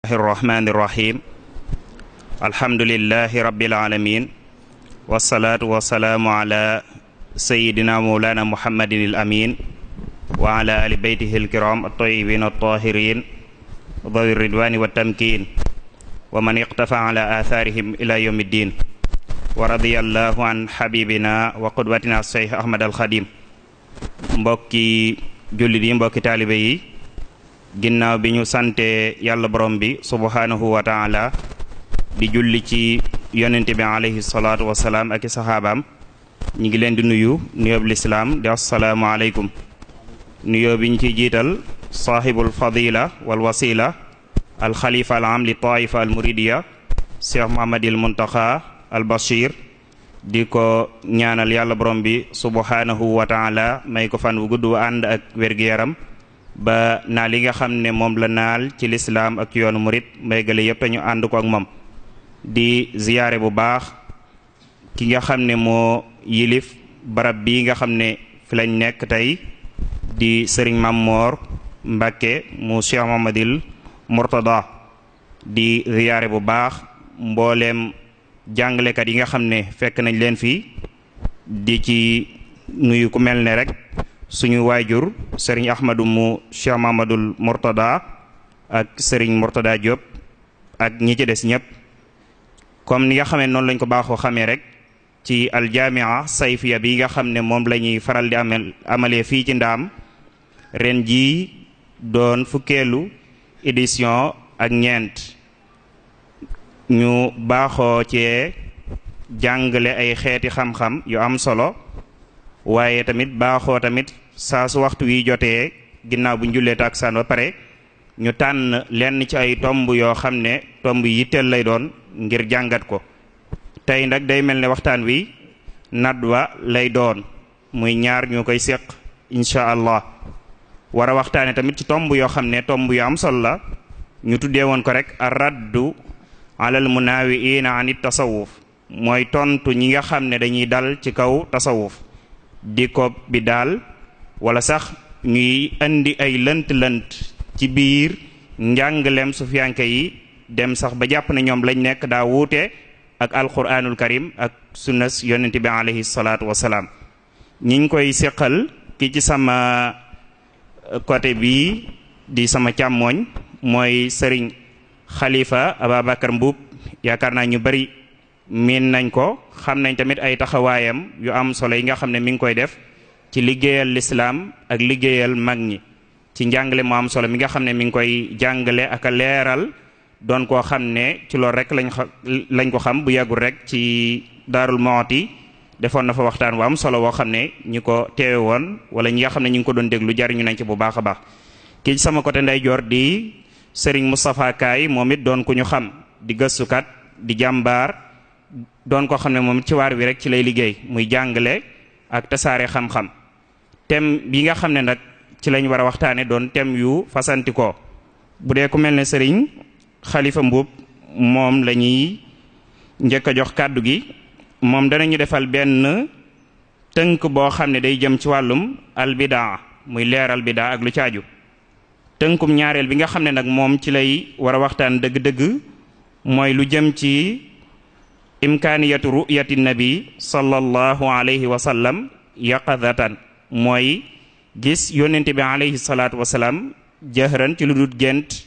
الرحمن الرحيم الحمد لله رب العالمين والصلاة والسلام على سيدنا مولانا محمد الأمين وعلى آل بيته الكرام الطيبين الطاهرين ذوي الرضوان والتمكين ومن اقتفى على آثارهم إلى يوم الدين ورضي الله عن حبيبنا وقدوتنا الشيخ أحمد الخديم mbokki jullit yi mbokki taalibe yi ginnaaw bi ñu sante yàlla borom bi subhanahu wa taala di julli ci yonente bi alayhi salaatu wasalaam ak i saxaabaam ñi ngi leen di nuyu nuyoob lislaam di assalaamu aleykum nuyoo bi ñu ciy jiital saahibul fadila wal wasila al xalifa al am li taifa al muridiya cheikh mohamadil muntaxa al bashir di ko ñaanal yàlla borom bi subhanahu wa taala may ko fan wu gudd wa ànd ak wér-gu-yaram ba naal li nga xam ne moom la naal ci lislaam ak yoonu murit may gale yépp ñu ànd ko ak moom di ziyaare bu baax ki nga xam ne moo yilif barab bii nga xam ne fi lañ nekk tey di sëriñ Mammoor Mbàkke mu Cheikh Mamadil Murtada di ziyaare bu baax mbooleem jàngalekat yi nga xam ne fekk nañ leen fii di ci nuyu ku mel ne rek suñu waajur sëriñ Ahmadu mu Cheikh Mamadul Murtada ak sëriñ Murtada Diop ak ñi ci des ñëpp comme ni nga xamee noonu lañ ko baaxoo xamee rek ci aljamia sayfiya bi nga xam ne moom la ñuy faral di amalee fii ci ndaam ren jii doon fukkeelu édition ak ñeent ñu baaxoo cee jàngale ay xeeti xam-xam yu am solo waaye tamit baaxoo tamit saa su waxtu wi jotee ginnaaw bu ñu jullee takkusaan ba pare ñu tànn lenn ci ay tomb yoo xam ne tomb yitteel lay doon ngir jàngat ko tey nag day mel ne waxtaan wi nadwa lay doon muy ñaar ñu koy séq incha allah war a waxtaane tamit ci tomb yoo xam ne tomb yu am solo la ñu tuddee woon ko rek ar-raddu alal munaawiina anit tasawuf mooy tontu ñi nga xam ne dañuy dal ci kaw tasawuf di ko bi daal wala sax ñuy indi ay lënt-lënt ci biir njàngalem sufiyanke yi dem sax ba jàpp ne ñoom lañ nekk daa wuute ak alquranul karim ak sunnas yonente bi alayhi salaatu wasalaam ñi ngi koy séqal ki ci sama côté bii di sama càmmooñ mooy sëriñ Khalifa Ababacar Mbuub yaakaar naa ñu bari miin nañ ko xam nañ tamit ay taxawaayam yu am solo yi nga xam ne mi ngi koy def ci liggéeyal lislaam ak liggéeyal mag ñi ci njàngale mu am solo mi nga xam ne mi ngi koy jàngale ak a leeral doon koo xam ne ci loolu rek lañ ko xam bu yàggul rek ci Daarul Muhti defoon na fa waxtaan bu am solo woo xam ne ñi ko teewe woon wala ñi nga xam ne ñu ngi ko doon déglu jariñu nañ ci bu baax a baax kii sama côté ndeyjoor di Serigne Moustapha Kaay moom it doon ku ñu xam di gëstukat di jàmbaar doon koo xam ne moom it ci waar wi rek ci lay liggéey muy jàngale ak tasaare xam-xam thème bi nga xam ne nag ci lañ war a waxtaane doon thème yu fasantikoo bu dee ku mel ne Serigne Khalifa Mbuub moom la ñuy njëkk a jox kàddu gi moom danañu defal benn tënk boo xam ne day jëm ci wàllum albidaa muy leeral bidaa ak lu caaju tënkum ñaareel bi nga xam ne nag moom ci lay war a waxtaan dëgg-dëgg mooy lu jëm ci imkaaniyatu ru'yati nabi sallallahu alayhi wa sallam yaqadatan mooy gis yónnente bi alayhi salaatu wasalaam jahran ci lu dul gént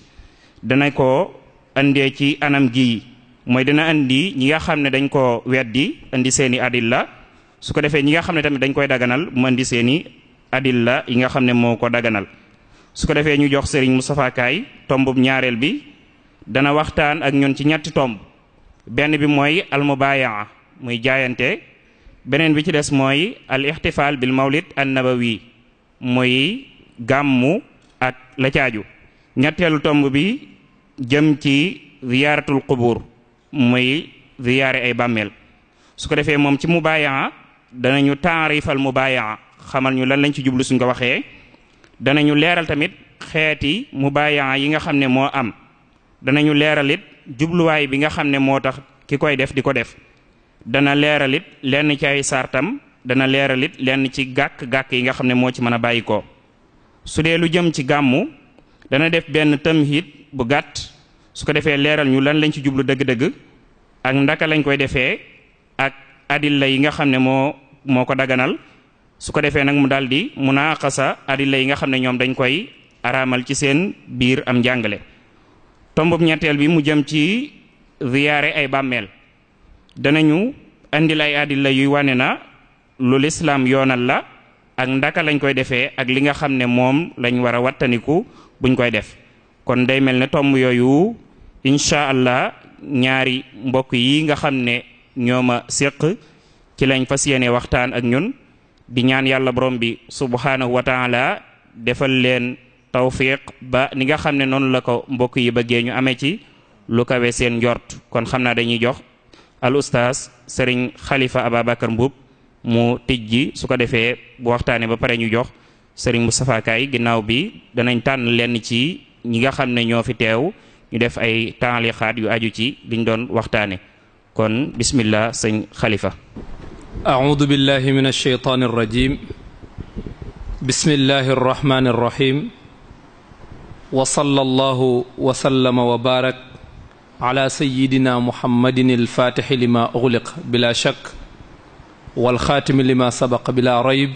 dana ko andee ci anam gi mooy dana andi ñi nga xam ne dañ ko weddi andi seeni adilla su ko defee ñi nga xam ne tamit dañ koy daganal mu andi seeni adilla yi nga xam ne moo ko daganal su ko defee ñu jox Serigne Moustapha Kaay tombub ñaareel bi dana waxtaan ak ñun ci ñetti tomb benn bi mooy almubayaa muy jaayante beneen bi ci des mooy al ixtifaal bil mawlid an nabawi muy gàmmu ak la caaju ñetteelu tomb bi jëm ci ziyaaratul qubur muy ziyaare ay bàmmeel su ko defee moom ci mubayaa danañu taarifal mubayaa xamal ñu lan lañ ci jublu suñ ko waxee danañu leeral tamit xeeti mubayaa yi nga xam ne moo am danañu leeralit jubluwaay bi nga xam ne moo tax ki koy def di ko def dana leeralit lenn ci ay sartam dana leeralit lenn ci gàkk-gàkk yi nga xam ne moo ci mën a bàyyi ko su dee lu jëm ci gàmmu dana def benn tamhid bu gàtt su ko defee leeral ñu lan lañ ci jublu dëgg-dëgg ak ndaka lañ koy defee ak adilla yi nga xam ne moo ko daganal su ko defee nag mu daal di munaqasa adilla yi nga xam ne ñoom dañ koy araamal ci seen biir am njàngale. tombub ñetteel bi mu jëm ci ziyaare ay bàmmeel danañu andil ay adilla yuy wane na lu lislaam yoonal la ak ndaka lañ koy defee ak li nga xam ne moom lañ war a wattaniku buñ koy def. kon day mel ne tomb yooyu incha allah ñaari mbokk yi nga xam ne ñooma séq ci lañ fas yéene waxtaan ak ñun di ñaan yàlla borom bi subhanahu wa taala defal leen tawfiq ba ni nga xam ne noonu la ko mbokk yi bëggee ñu amee ci lu kawe seen njort. kon xam naa dañuy jox al ustaas sëriñ Khalifa Ababacar Mboup mu tijji su ko defee bu waxtaanee ba pare ñu jox sëriñ Moustapha Kay ginnaaw bi danañ tànn lenn ci ñi nga xam ne ñoo fi teew ñu def ay taaliqaat yu aju ci liñ doon waxtaane. kon bismillah sëñ Khalifa. أعوذ بالله من الشيطان الرجيم بسم الله الرحمن الرحيم وصلى الله وسلم وبارك على سيدنا محمد الفاتح لما أغلق بلا شك والخاتم لما سبق بلا ريب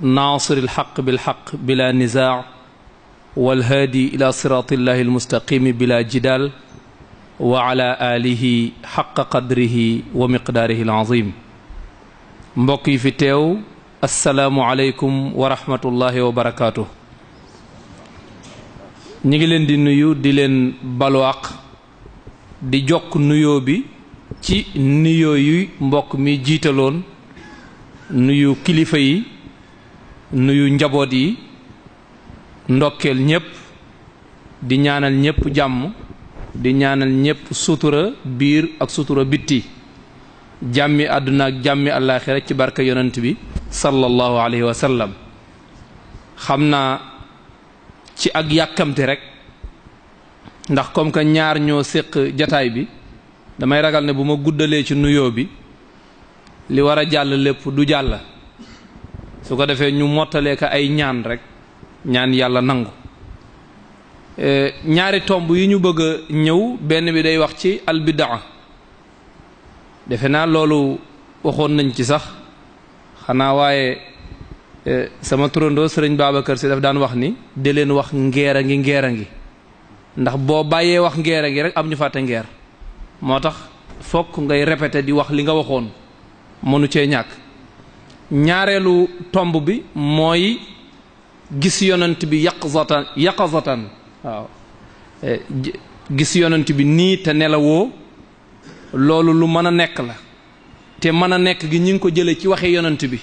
ناصر الحق بالحق بلا نزاع والهادي إلى صراط الله المستقيم بلا جدال وعلى آله حق قدره ومقداره العظيم mbokk yi fi teew asalaamu aleykum wa rahmatullahi wa barakaatu. ñi ngi leen di nuyu di leen balwaaq di jokk nuyoo bi ci nuyoo yu mbokk mi jiitaloon nuyu kilifa yi nuyu njaboot yi ndokkeel ñépp di ñaanal ñépp jàmm di ñaanal ñépp sutura biir ak sutura bitti jàmmi àdduna ak jàmmi àllaaxira ci barka yonent bi sallallahu alayhi wa sallam. xam naa ci ak yàkkamte rek ndax comme que ñaar ñoo séq jataay bi damay ragal ne bu ma guddalee ci nuyoo bi li war a jàll lépp du jàll su ko defee ñu mottalee ko ay ñaan rek ñaan yàlla nangu. ñaari tomb yi ñu bëgg a ñëw benn bi day wax ci albidaa defe naa loolu waxoon nañ ci sax xanaa waaye sama turandoo sëriñ Babacar Si daf daan wax ni de leen wax ngeer a ngi ndax boo bàyyee wax ngeer a ngi rek am ñu fàtte ngeer moo tax fokk ngay répété di wax li nga waxoon mënu cee ñàkk. ñaareelu tomb bi mooy gis yonent bi yaqazatan waaw gis yonent bi nii te nelawoo loolu lu mën a nekk la te mën a nekk gi ñu ngi ko jële ci waxe yonent bi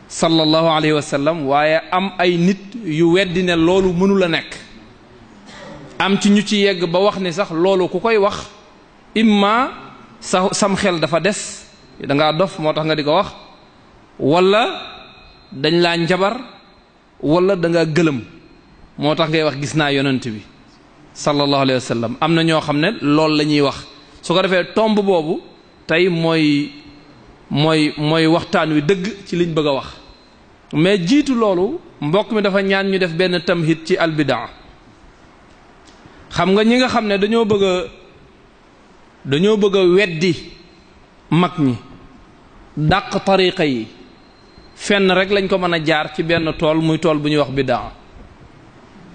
sallallahu alayhi wa sallam waaye am ay nit yu weddi ne loolu mënula nekk am ci ñu ci yegg ba wax ni sax loolu ku koy wax imma sam xel dafa des dangaa dof moo tax nga di ko wax wala dañ laa njabar wala dangaa gëlëm moo tax ngay wax gis naa yonent bi sallallahu alayhi wa sallam am na ñoo xam ne loolu la ñuy wax su ko defee tomb boobu tey mooy waxtaan wi dëgg ci liñ bëgg a wax mais jiitu loolu mbokk mi dafa ñaan ñu def benn tamhid ci albidaa. xam nga ñi nga xam ne dañoo bëgg a weddi mag ñi dàq tariqa yi fenn rek lañ ko mën a jaar ci benn tool muy tool bu ñuy wax bidaa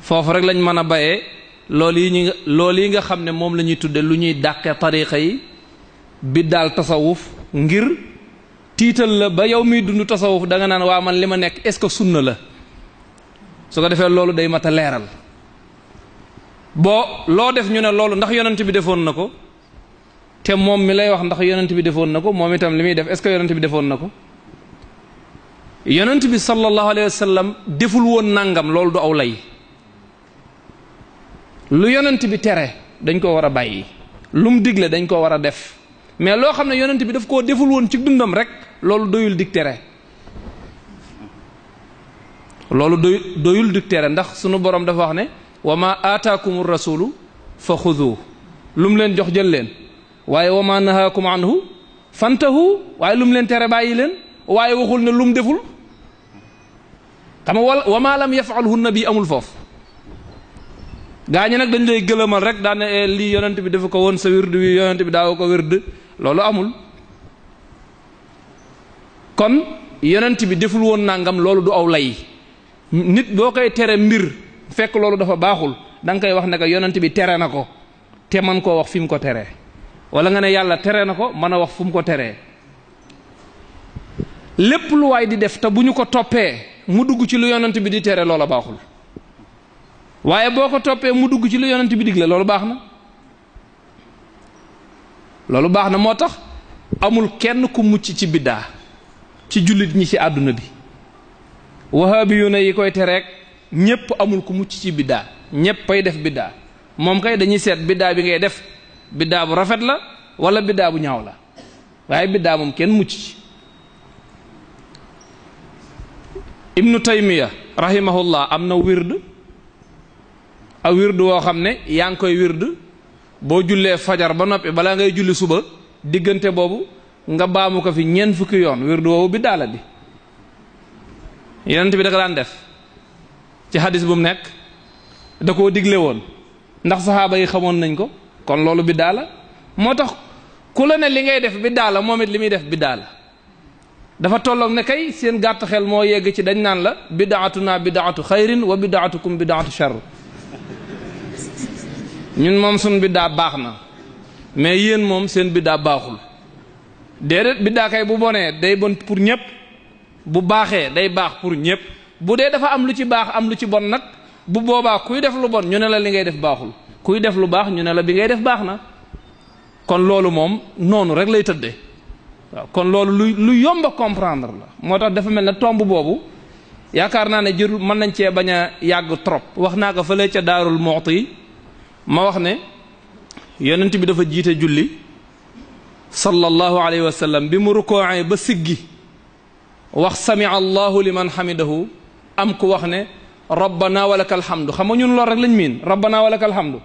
foofu rek lañ mën a bayee loolu yi nga xam ne moom la ñuy tudde lu ñuy dàqe tariqa yi biddaal tasawuf ngir tiital la ba yow miy dund tasawuf da nga naan waa man li ma nekk est-ce que sunna la su ko defee loolu day mat a leeral boo loo def ñu ne loolu ndax yonent bi defoon na ko te moom mi lay wax ndax yonent bi defoon na ko moom itam li muy def est-ce que yonent bi defoon na ko yonent bi sallallahu alayhi wa sallam deful woon nangam loolu du aw lay lu yonent bi tere dañ ko war a bàyyi lu mu digle dañ ko war a def mais loo xam ne yonent bi daf koo deful woon ci dundam rek loolu doyul dig tere loolu doyul dig tere ndax sunu borom dafa wax ne wa ma aataakumu rasulu fa xudu lu mu leen jox jël leen waaye wa ma nahaakum anhu fantahu waaye lu mu leen tere bàyyi leen waaye waxul ne lu mu deful xam nga wa ma lam yafalhu nabi amul foofu gaañi nag dañ lay gëlëmal rek daan ne lii yonent bi dafa ko woon sa wird wi yonent bi daaw ko wird loolu amul kon yonent bi deful woon nangam loolu du aw lay nit boo koy tere mbir fekk loolu dafa baaxul da nga koy wax ne ko yonent bi tere na ko te man koo wax fi mu ko teree wala nga ne yàlla tere na ko mën a wax fu mu ko teree lépp lu waay di def te bu ñu ko toppee mu dugg ci lu yonent bi di tere loola baaxul waaye boo ko toppee mu dugg ci lu yonent bi digle loolu baax na moo tax amul kenn ku mucc ci biddaa ci jullit ñi ci àdduna bi wahabiyuna yi koy tereek ñépp amul ku mucc ci biddaa ñépp ay def biddaa moom kay dañuy seet biddaa bi ngay def biddaa bu rafet la wala biddaa bu ñaaw la waaye biddaa moom kenn mucc ci ibnu taymiya rahimahullah am na wird a wird woo xam ne yaa ngi koy wird boo jullee fajar ba noppi balaa ngay julli suba diggante boobu nga baamu ko fi ñeent fukki yoon wird woowu biddaa la di yonent bi da ko daan def ci hadis bu mu nekk da koo digle woon ndax saxaaba yi xamoon nañ ko kon loolu biddaa la moo tax ku la ne li ngay def biddaa la moom it li muy def biddaa la dafa tolloog ne kay seen gàtt xel moo yegg ci dañ naan la bidaatuna bidaatu xayrin wa bidaatukum bidaatu shar ñun moom suñ biddaa baax na mais yéen moom seen biddaa baaxul déedéet biddaa kay bu bonee day bon pour ñépp bu baaxee day baax pour ñépp bu dee dafa am lu ci baax am lu ci bon nag bu boobaa kuy def lu bon ñu ne la li ngay def baaxul kuy def lu baax ñu ne la bi ngay def baax na kon loolu moom noonu rek lay tëddee waaw kon loolu lu yomb a comprendre la moo tax dafa mel ne tomb boobu yaakaar naa ne jërul mën nañ cee bañ a yàgg trop wax naa ko fële ca Daarul Muxti ma wax ne yonent bi dafa jiite julli sallallahu alayhi wa sallam bi mu rukoocee ba siggi wax samia allahu liman hamidahu am ku wax ne rabbana walakal hamdu xam nga ñun lool rek lañ miin rabbana walakal hamdu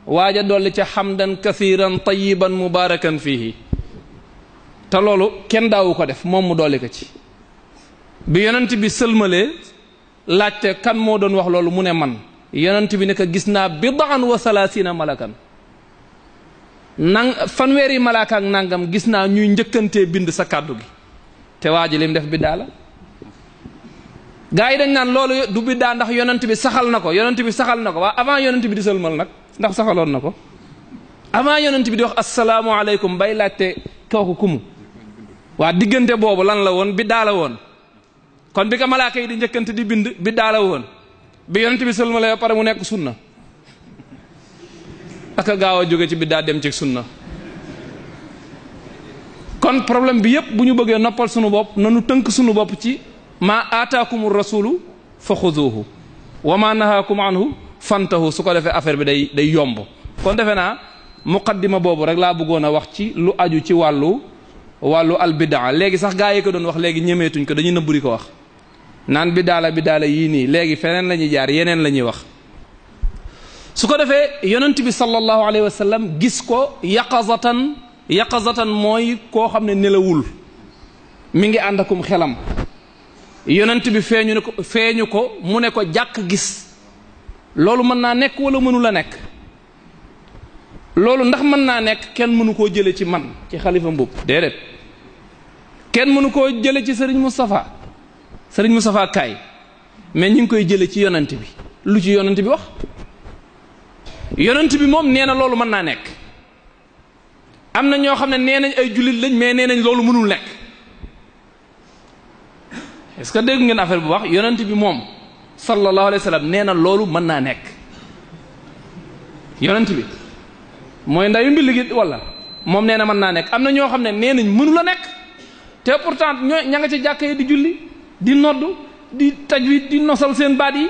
waaja dolli ca hamdan kathiran tayiban mubarakan fihi te loolu kenn daawu ko def moom mu dolli ko ci bi yonent bi sëlmalee laajte kan moo doon wax loolu mu ne man yonent bi ne ko gis naa bid'an wa salaasina malakan fanweeri malaaka ak nangam gis naa ñuy njëkkantee bind sa kàddu gi te waa ji lim def biddaa la gaa yi dañ naan loolu du biddaa ndax yonent bi saxal na ko waa avant yonent bi di sëlmal nag ndax saxaloon na ko avant yonent bi di wax assalaamu aleykum bay laajte kooku kumu waa diggante boobu lan la woon biddaa la woon kon bi ko malaaka yi di njëkkante di bind biddaa la woon bi yonent bi sëlmalee ba pare mu nekk sunna aka gaaw a jóge ci biddaa dem ci sunna kon problème bi yépp bu ñu bëggee noppal sunu bopp nanu tënk sunu bopp ci maa aataakumu rasulu fa xuzuuhu wa maa nahaakum anhu fantahu su ko defee affaire bi day yomb kon defe naa muqaddima boobu rek laa bëggoon a wax ci lu aju ci wàllu albidaa léegi sax gaa yi ko doon wax léegi ñemeetuñ ko dañuy nëbbu di ko wax naan bidaa la yii nii léegi feneen la ñuy jaar yeneen la ñuy wax su ko defee yonent bi sallallahu alayhi wa sallam gis ko yaqazatan mooy koo xam ne nelawul mi ngi ànd akum xelam yonent bi feeñu ko mu ne ko jàkk gis loolu mën naa nekk wala mënu la nekk loolu ndax mën naa nekk kenn mënu koo jële ci man ci xalifa mbub déedéet kenn mënu koo jële ci sëriñ Moustapha Kaay mais ñu ngi koy jële ci yonent bi lu ci yonent bi wax yonent bi moom nee na loolu mën naa nekk am na ñoo xam ne nee nañ ay jullit lañ mais nee nañ loolu mënul nekk est-ce que dégg ngeen affaire bu wax yonent bi moom sallallahu alayhi wa sallam nee na loolu mën naa nekk yonent bi mooy ndayu mbi gi wala moom nee na mën naa nekk am na ñoo xam ne nee nañ mënu la nekk te pourtant ña nga ci jàkk yi di julli di noddu di tajwid di nosal seen baat yi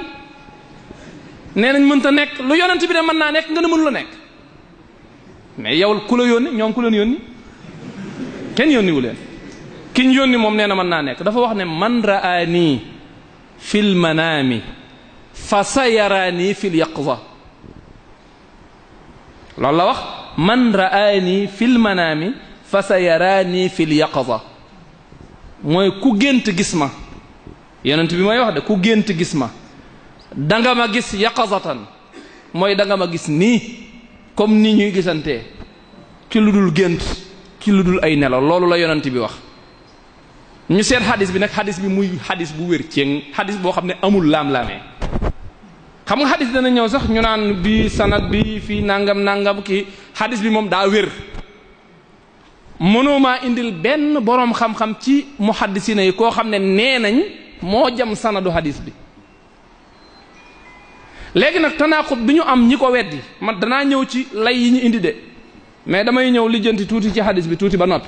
nee nañ mënta nekk lu yonent bi ne mën naa nekk nga ne mënu la nekk mais yow ku la yónni ñoom ku leen yónni kenn yónniwu leen kiñ yónni moom nee na mën naa nekk dafa wax ne man ra'aani fil manaami fa sayaraani fil yaqza loolu la wax man ra'aani fil manaami fa sayaraani fil yaqza mooy ku gént gis ma yonent bi mooy wax de ku gént gis ma danga ma gis yaqazatan mooy da nga ma gis nii comme ni ñuy gisantee ci lu dul gént ci lu dul ay nelaw loolu la yonent bi wax. ñu seet xadis bi nag xadis bi muy xadis bu wér ceeŋ xadis boo xam ne amul laam-laamee xam nga xadis dana ñëw sax ñu naan bi sanad bi fii nangam kii xadis bi moom daa wér mënoo maa indil benn boroom xam-xam ci muhaddisina yi koo xam ne nee nañ moo jam sanadu xadis bi. léegi nag tanaqut bi ñu am ñi ko weddi man danaa ñëw ci lay yi ñu indi de mais damay ñëw lijjanti tuuti ci xadis bi tuuti ba noppi.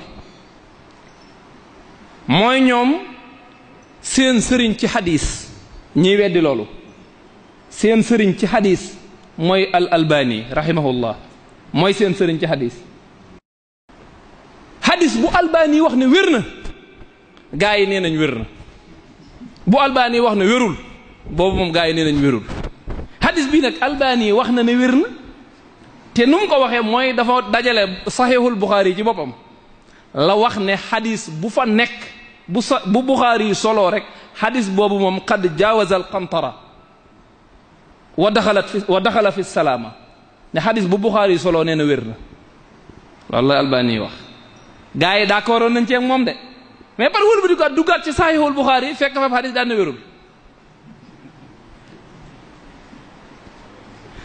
mooy ñoom seen sëriñ ci xadis ñiy weddi loolu seen sëriñ ci xadis mooy al albani rahimahullah mooy seen sëriñ ci xadis xadis bu albani wax ne wér na gaa yi nee nañ wér na bu albani wax ne wérul boobu moom gaa yi nee nañ wérul xadis bii nag albani wax na ne wér na te nu mu ko waxee mooy dafa dajale saxiixul buxaari ci boppam la wax ne xadis bu fa nekk bu buxaari yi soloo rek xadis boobu moom qad jaawaza al qantara wa daxala fi salaama ne xadis bu buxaari yi soloo nee na wér na loolu la albani yi wax gaa yi d'accord nañ ci ak moom de mais par wël bu di ko duggaat ci saxiixul buxaari yi fekk fa xadis daan na wérul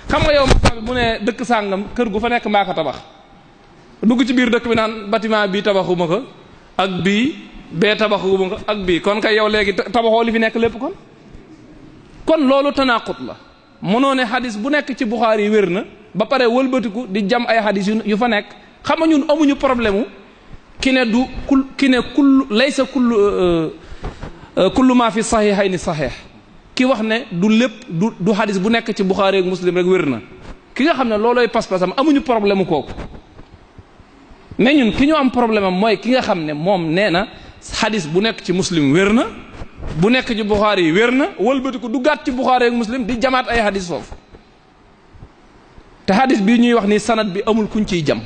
xam nga yow ma bu ne dëkk sàngam kër gu fa nekk maa ko tabax dugg ci biir dëkk bi naan bâtiment bii tabaxuma ko ak bii bee tabaxuma ko ak bii kon kay yow léegi tabaxoo li fi nekk lépp kon loolu tanaqut la mënoo ne xadis bu nekk ci Buxaari yi wér na ba pare wëlbatiku di jam ay xadis yu fa nekk xam nga ñun amuñu problème mu ki ne du ki ne laysa kullu ma fi saxiixayni saxiix ki wax ne du lépp du xadis bu nekk ci Buxaari ak Muslim rek wér na ki nga xam ne loolooy pas-pasam amuñu problème mu kooku mais ñun ki ñu am problème am mooy ki nga xam ne moom nee na xadis bu nekk ci Muslim wér na bu nekk ci Buxaari yi wér na wëlbatiku du gàtt ci Buxaari ak Muslim di jamaat ay xadis foofu te xadis bii ñuy wax ni sanad bi amul kuñ ciy jam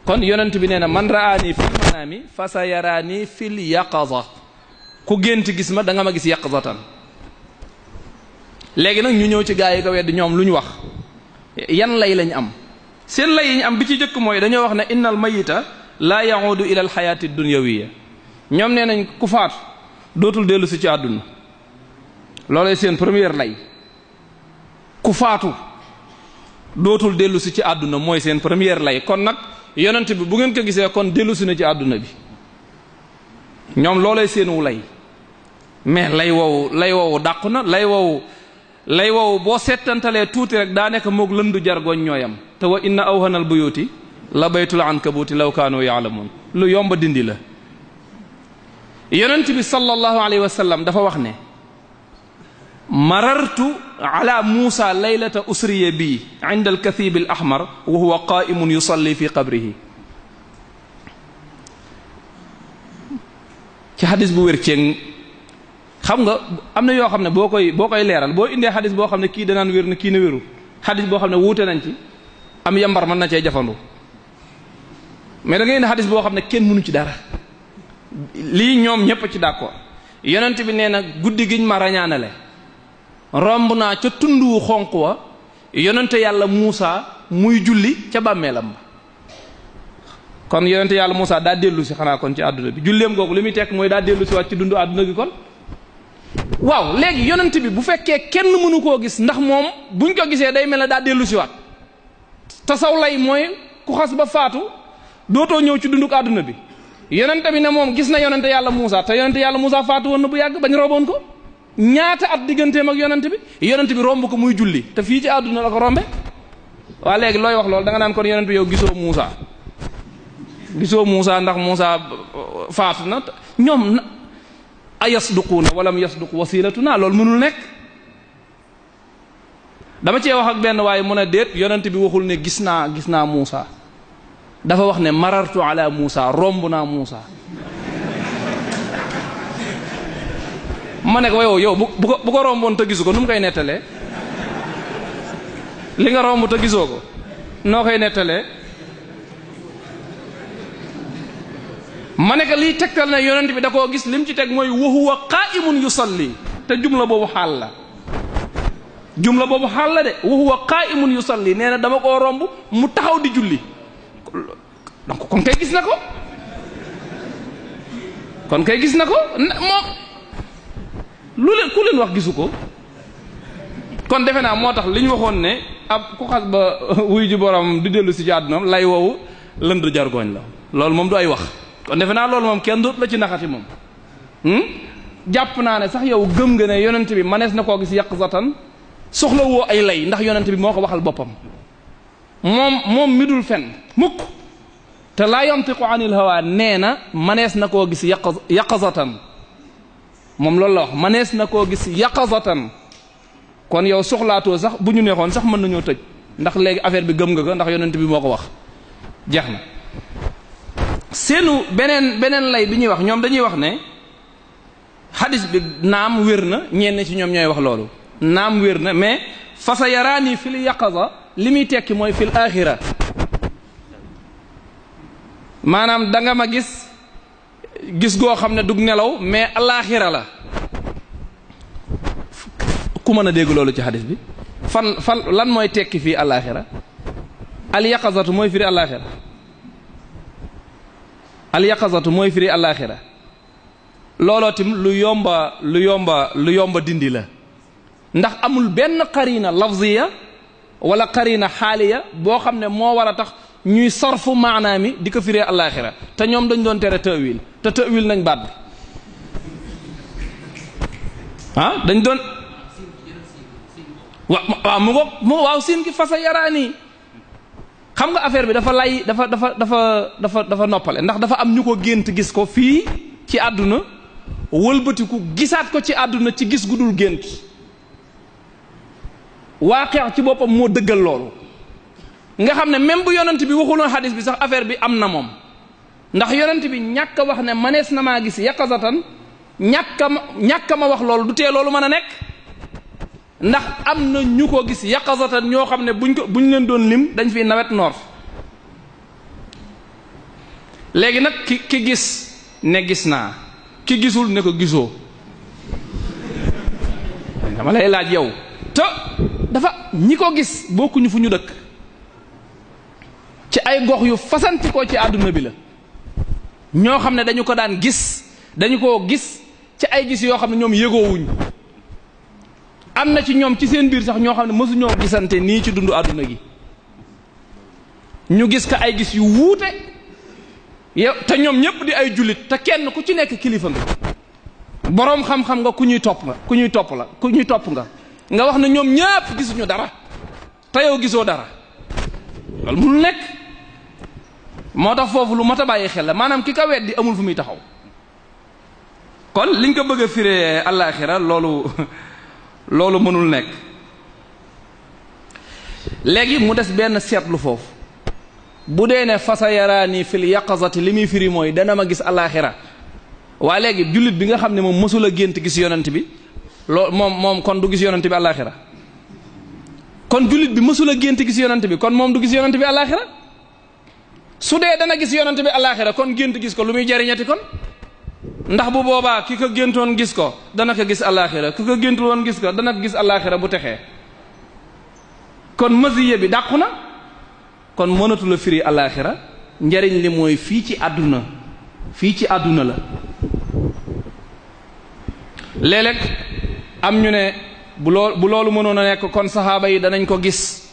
kon yonent bi nee na man raani fil manaami fa sa yaraani fil yaqaza ku gént gis ma da nga ma gis yaqazatan léegi nag ñu ñëw ci gaa yi ko wedd ñoom lu ñu wax yan lay lañ am seen lay yi ñu am bi ci jëkk mooy dañoo wax ne innal mayita laa yaudu ila al xayaati dunyawiyya ñoom nee nañ ku faatu dootul dellu si ci àdduna loolay seen première lay ku faatu dootul dellu si ci àdduna mooy seen première lay kon nag yonent bi bu ngeen ko gisee kon dellu si na ci àdduna bi ñoom loolay seenu lay mais lay woowu dàqu na lay woowu boo settantalee tuuti rek daa nekk moog lëndu jargoñ ñooyam te wa inna awhanal buyuti la baytul ankabuti law kaanu yaalamun lu yomba dindi la yonent bi sallallahu alayhi wa sallam dafa wax ne marartu ala Muusa laylata usriya bi inda alkathib al ahmar wa huwa qaimun yusalli fi qabrihi ci xadis bu wér ceeg xam nga am na yoo xam ne boo koy leeral boo indee xadis boo xam ne kii danaan wér na kii na wérul xadis boo xam ne wuute nañ ci am yambar mën na cee jafandu mais da ngay indi xadis boo xam ne kenn mënu ci dara lii ñoom ñépp ci d'accord yonent bi nee na guddi giñ ma rañaanale romb naa ca tunduwu xonq wa yonente yàlla Muusa muy julli ca bàmmeelam ba kon yonente yàlla Muusa daa dellu si xanaa kon ci àdduna bi julleem googu li muy tekk mooy daa dellu si waat ci dundu àdduna gi kon waaw léegi yonent bi bu fekkee kenn mënu koo gis ndax moom buñ ko gisee day mel ne daa dellu si waat te saw lay mooy ku xas ba faatu dootoo ñëw ci dunduk àdduna bi yonent bi ne moom gis na yonente yàlla Muusa te yonente yàlla Muusa faatu woon na bu yàgg bañ roboon ko ñaata at digganteem ak yonent bi romb ko muy julli te fii ci àdduna la ko rombe waa léegi looy wax loolu da nga naan kon yonent bi yow gisoo Muusa ndax Muusa faatu na ñoom ayasduquuna walam yasduq wasilatuna loolu mënul nekk dama cee wax ak benn waaye mu ne déet yonent bi waxul ne gis naa Muusa dafa wax ne marartu ala Muusa romb naa Muusa ma ne ko yow bu ko romboon te gisu ko nu mu koy nettalee li nga romb te gisoo ko noo koy nettalee ma ne ko liy tegtal ne yonent bi da koo gis lim ci teg mooy wa huwa qaa'imun yusalli te jumla boobu xaal la jumla boobu xaal la de wa huwa qaa'imun yusalli nee na dama koo romb mu taxaw di julli donc kon kay gis na ko moom ku leen wax gisu ko kon defe naa moo tax li ñu waxoon ne ab ku xas ba wuy ji borom di dellu si ci àddunaam lay woowu lënd jargoñ la loolu moom du ay wax kon defe naa loolu moom kenn doot la ci naxati moom jàpp naa ne sax yow gëm nga ne yonent bi manees na koo gis yaqzatan soxla woo ay lay ndax yonent bi moo ko waxal boppam moom mi dul fen mukk te laa yantiqu anil hawa nee na manees na koo gis yaqzatan moom loolu la wax manees na koo gis yaqzatan kon yow soxlaatoo sax bu ñu neexoon sax mën nañoo tëj ndax léegi affaire bi gëm nga ko ndax yonent bi moo ko wax jeex na seenu beneen lay bi ñuy wax ñoom dañuy wax ne hadis bi naam wér na ñenn ci ñoom ñooy wax loolu naam wér na mais fa sa yaraani fil yaqaza li muy tekki mooy fil axira maanaam da nga ma gis goo xam ne dug nelaw mais alaxira la ku mën a dégg loolu ci hadis bi fan lan mooy tekki fii alaxira al yaqazatu mooy firi alaxira al yaqazatu mooy firi alaxira looloo tim lu yomba dindi la ndax amul benn qarina lafziya wala qarina xaaliya boo xam ne moo war a tax ñuy sarfu maanaa mi di ko firee alaxira te ñoom dañ doon tere ta'wil te ta'wil nañ baat bi dañ doon waaw waaw siin gi fasa yaraani xam nga affaire bi dafa noppale ndax dafa am ñu ko gént gis ko fii ci àdduna wëlbatiku gisaat ko ci àdduna ci gis gu dul gént waaqi' ci boppam moo dëggal loolu nga xam ne même bu yonent bi waxuloon hadis bi sax affaire bi am na moom ndax yonent bi ñàkk a wax ne manees na maa gis yaqazatan ñàkk ma wax loolu du tee loolu mën a nekk ndax am na ñu ko gis yaqazatan ñoo xam ne buñ leen doon lim dañ fiy nawet noor léegi nag ki gis ne gis naa ki gisul ne ko gisoo dama lay laaj yow te dafa ñi ko gis bokkuñu fu ñu dëkk ci ay gox yu fasanti ko ci àdduna bi la ñoo xam ne dañu ko daan gis dañu koo gis ci ay gis yoo xam ne ñoom yëgoowuñ am na ci ñoom ci seen biir sax ñoo xam ne mësuñoo gisante nii ci dundu àdduna gi ñu gis ko ay gis yu wuute yow te ñoom ñëpp di ay jullit te kenn ku ci nekk kilifa nga boroom xam-xam nga ku ñuy topp nga wax ne ñoom ñëpp gisuñu dara te yow gisoo dara loolu mënul nekk moo tax foofu lu mat a bàyyi xel la maanaam ki ka weddi amul fu muy taxaw kon liñ ko bëgg a firee àllaaxira loolu mënul nekk léegi mu des benn seetlu foofu bu dee ne fasa yaraani fil yaqazati li muy firi mooy dana ma gis àllaaxira waa léegi jullit bi nga xam ne moom mësul a gént gis yonent bi loolu moom kon du gis yonent bi àllaaxira kon jullit bi mësul a gént gis yonent bi kon moom du gis yonent bi àllaaxira su dee dana gis yonent bi àllaaxira kon gént gis ko lu muy jariñati kon ndax bu boobaa ki ko géntoon gis ko dana ko gis àllaaxira ki ko géntul woon gis ko dana ko gis àllaaxira bu texee kon masiye bi dàqu na kon mënatu la firi àllaaxira njariñ li mooy fii ci àdduna la léeg-léeg am ñu ne bu loolu mënoon a nekk kon saxaaba yi danañ ko gis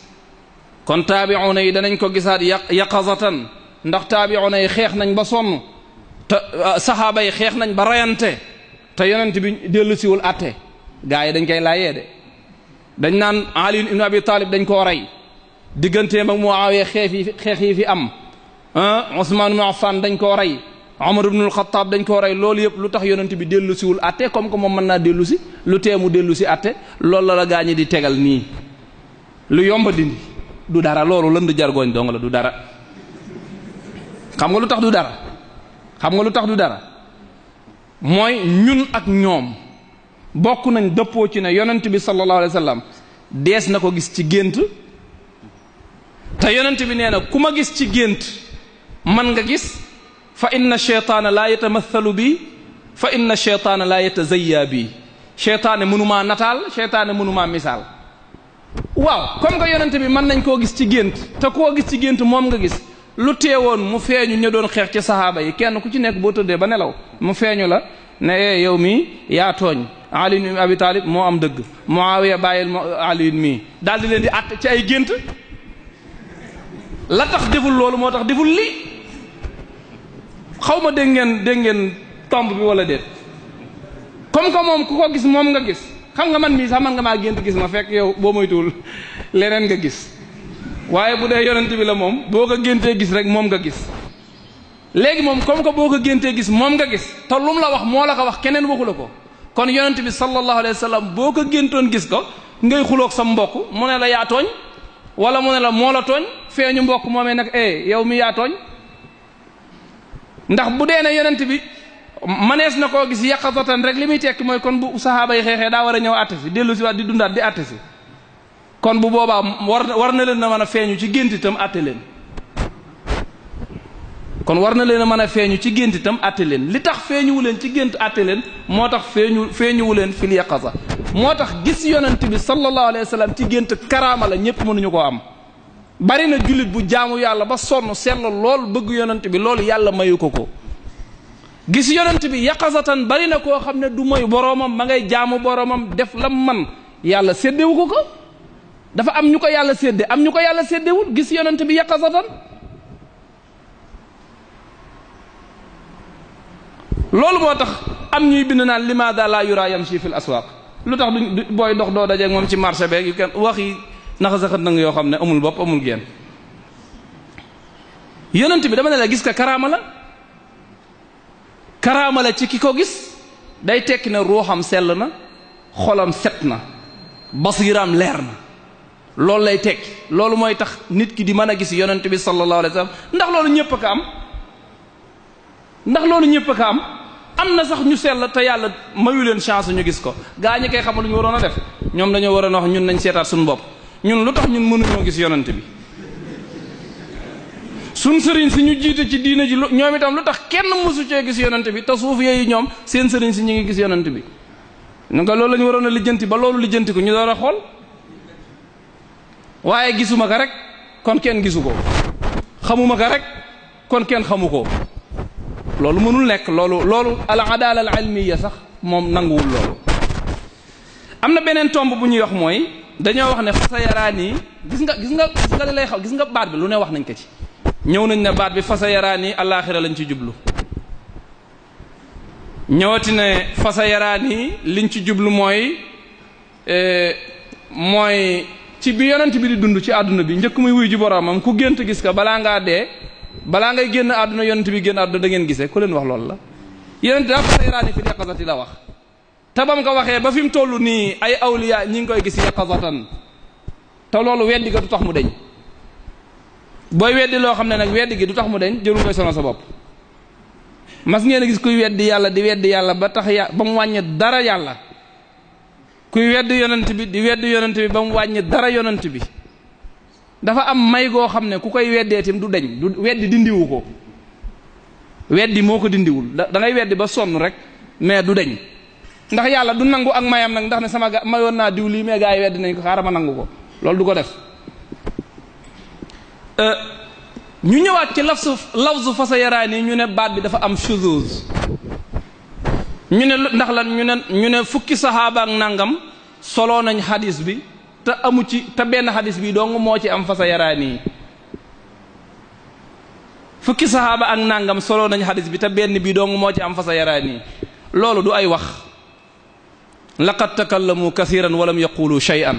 kon taabi'una yi danañ ko gisaat yaqazatan ndax taabi'una yi xeex nañ ba sonn te saxaaba yi xeex nañ ba rayante te yonent bi dellu siwul atte gaa yi dañ koy laayee de dañ naan Ali ibn Abi Talib dañ koo rey digganteem ak Muawiya xeex yi fi am Usmaan ibn Affan dañ koo rey Umar ibn al-Khattab dañ koo rey loolu yëpp lu tax yonent bi dellu siwul atte comme que moom mën naa dellu si lu teemu dellu si atte loolu la gaa ñi di tegal nii lu yomba dindi du dara loolu lënd jargoñ dong la du dara xam nga lu tax du dara mooy ñun ak ñoom bokk nañ dëppoo ci ne yonent bi sallallahu alayhi wa sallam dees na ko gis ci gént te yonent bi nee na ku ma gis ci gént man nga gis fa inna sheytaana laa yatamathalu bi fa inna sheytaana laa yatazayya bi sheytaane mënumaa nataal sheytaane mënumaa misaal waaw comme que yonent bi mën nañ koo gis ci gént te koo gis ci gént moom nga gis lu teewoon mu feeñu ñu doon xeex ci saxaaba yi kenn ku ci nekk boo tëddee ba nelaw mu feeñu la ne yow mii yaa tooñ Ali ibn Abi Talib moo am dëgg Muawiya bàyyil Ali mii daal di leen di àtte ci ay gént la tax deful loolu moo tax deful lii xaw ma dégg ngeen tomb bi wala déet comme que moom ku ko gis moom nga gis xam nga man mii sax man nga maa gént gis ma fekk yow boo moytuwul leneen nga gis waaye bu dee yonent bi la moom boo ko géntee gis rek moom nga gis léegi moom comme que boo ko géntee gis moom nga gis te lu mu la wax moo la ko wax keneen waxu la ko kon yonent bi sallallahu alayhi wa sallam boo ko géntoon gis ko ngay xuloog sa mbokk mu ne la yaa tooñ wala mu ne la moo la tooñ feeñu mbokk moomee nag yow mi yaa tooñ ndax bu dee ne yonent bi manees na koo gis yaqazatan rek li muy tekki mooy kon bu saxaaba yi xeexee daa war a ñëw àtte si dellu si waat di dundaat di àtte si kon bu boobaa war na leen a mën a feeñu ci gént itam àtte leen kon war na leen a mën a feeñu ci gént itam àtte leen li tax feeñuwu leen ci gént àtte leen moo tax feeñuwu leen fil yaqaza moo tax gis yonent bi sallallahu alayhi wa sallam ci gént karaama la ñëpp mënuñu koo am bari na jullit bu jaamu yàlla ba sonn seetlu lool bëgg yonent bi loolu yàlla mayu ko ko gis yonent bi yaqazatan bari na koo xam ne du mooy boroomam ma ngay jaamu boroomam def lam man yàlla séddewu ko dafa am ñu ko yàlla sédde am ñu ko yàlla séddewul gis yonent bi yaqazatan loolu moo tax am ñuy bind naan limaada la yura yamshi fil aswaq lu tax du booy dox doo dajeeg moom ci marché beeg yu kenn wax yi naxa saxat na nga yoo xam ne amul bopp amul génn yonent bi dama ne la gis ka karaama la ci ki ko gis day tekki ne ruuxam sell na xolam set na basiiraam leer na loolu lay tekki loolu mooy tax nit ki di mën a gis yonent bi sallallahu alayhi wa sallam ndax loolu ñëpp a ko am am na sax ñu sell te yàlla mayu leen chance ñu gis ko gaa ñi koy xamal lu ñu waroon a def ñoom dañoo waroon a wax ñun nañ seetaat suñu bopp ñun lu tax ñun mënuñoo gis yonent bi suñ sëriñ si ñu jiite ci diina ji ñoom itam lu tax kenn mësu cee gis yonent bi te suuf yooyu ñoom seen sëriñ si ñu ngi gis yonent bi ñu nga loolu la ñu waroon a lijjanti ba loolu lijjanti ko ñu door a xool waaye gisuma ko rek kon kenn gisu ko xamuma ko rek kon kenn xamu ko loolu mënul nekk loolu al adala al ilmiya sax moom nanguwul loolu am na beneen tomb bu ñuy wax mooy dañoo wax ne fa sa yaraani gis nga li lay xaw gis nga baat bi lu ne wax nañ ko ci ñëw nañ ne baat bi fa sa yaraani àllaaxira lañ ci jublu ñëwati ne fa sa yaraani liñ ci jublu mooy ci bi yonent bi di dund ci àdduna bi njëkk muy wuy ji boromam ku gént gis ka balaa ngaa dee balaa ngay génn àdduna yonent bi génn àdduna da ngeen gisee ku leen wax loolu la yonent daa fa sa yaraani fi yaqazati la wax te bam ko waxee ba fi mu toll nii ay awliya ñi ngi koy gis yaqazatan te loolu weddi ga du tax mu deñ booy weddi loo xam ne nag weddi gi du tax mu deñ jërul koy sonal sa bopp mas ngeen a gis kuy weddi yàlla di weddi yàlla ba tax ba mu wàññi dara yàlla kuy weddi yonent bi di weddi yonent bi ba mu wàññi dara yonent bi dafa am may goo xam ne ku koy weddee tim du deñ du weddi dindiwu ko weddi moo ko dindiwul da ngay weddi ba sonn rek mais du deñ ndax yàlla du nangu ak mayam nag ndax ne sama mayoon naa diw lii mais gaa yi weddi nañ ko xaaral ma nangu ko loolu du ko def ñu ñëwaat ci lafzu fa sa yaraani ñu ne baat bi dafa am shuzuz ñu ne ndax lan ñu ne fukki saxaaba ak nangam soloo nañ xadis bi te amu ci te benn xadis bi dong moo ci am fa sa yaraani fukki saxaaba ak nangam soloo nañ xadis bi te benn bi dong moo ci am fa sa yaraani loolu du ay wax laqad takallamu kathiran walam yaqulu shay'an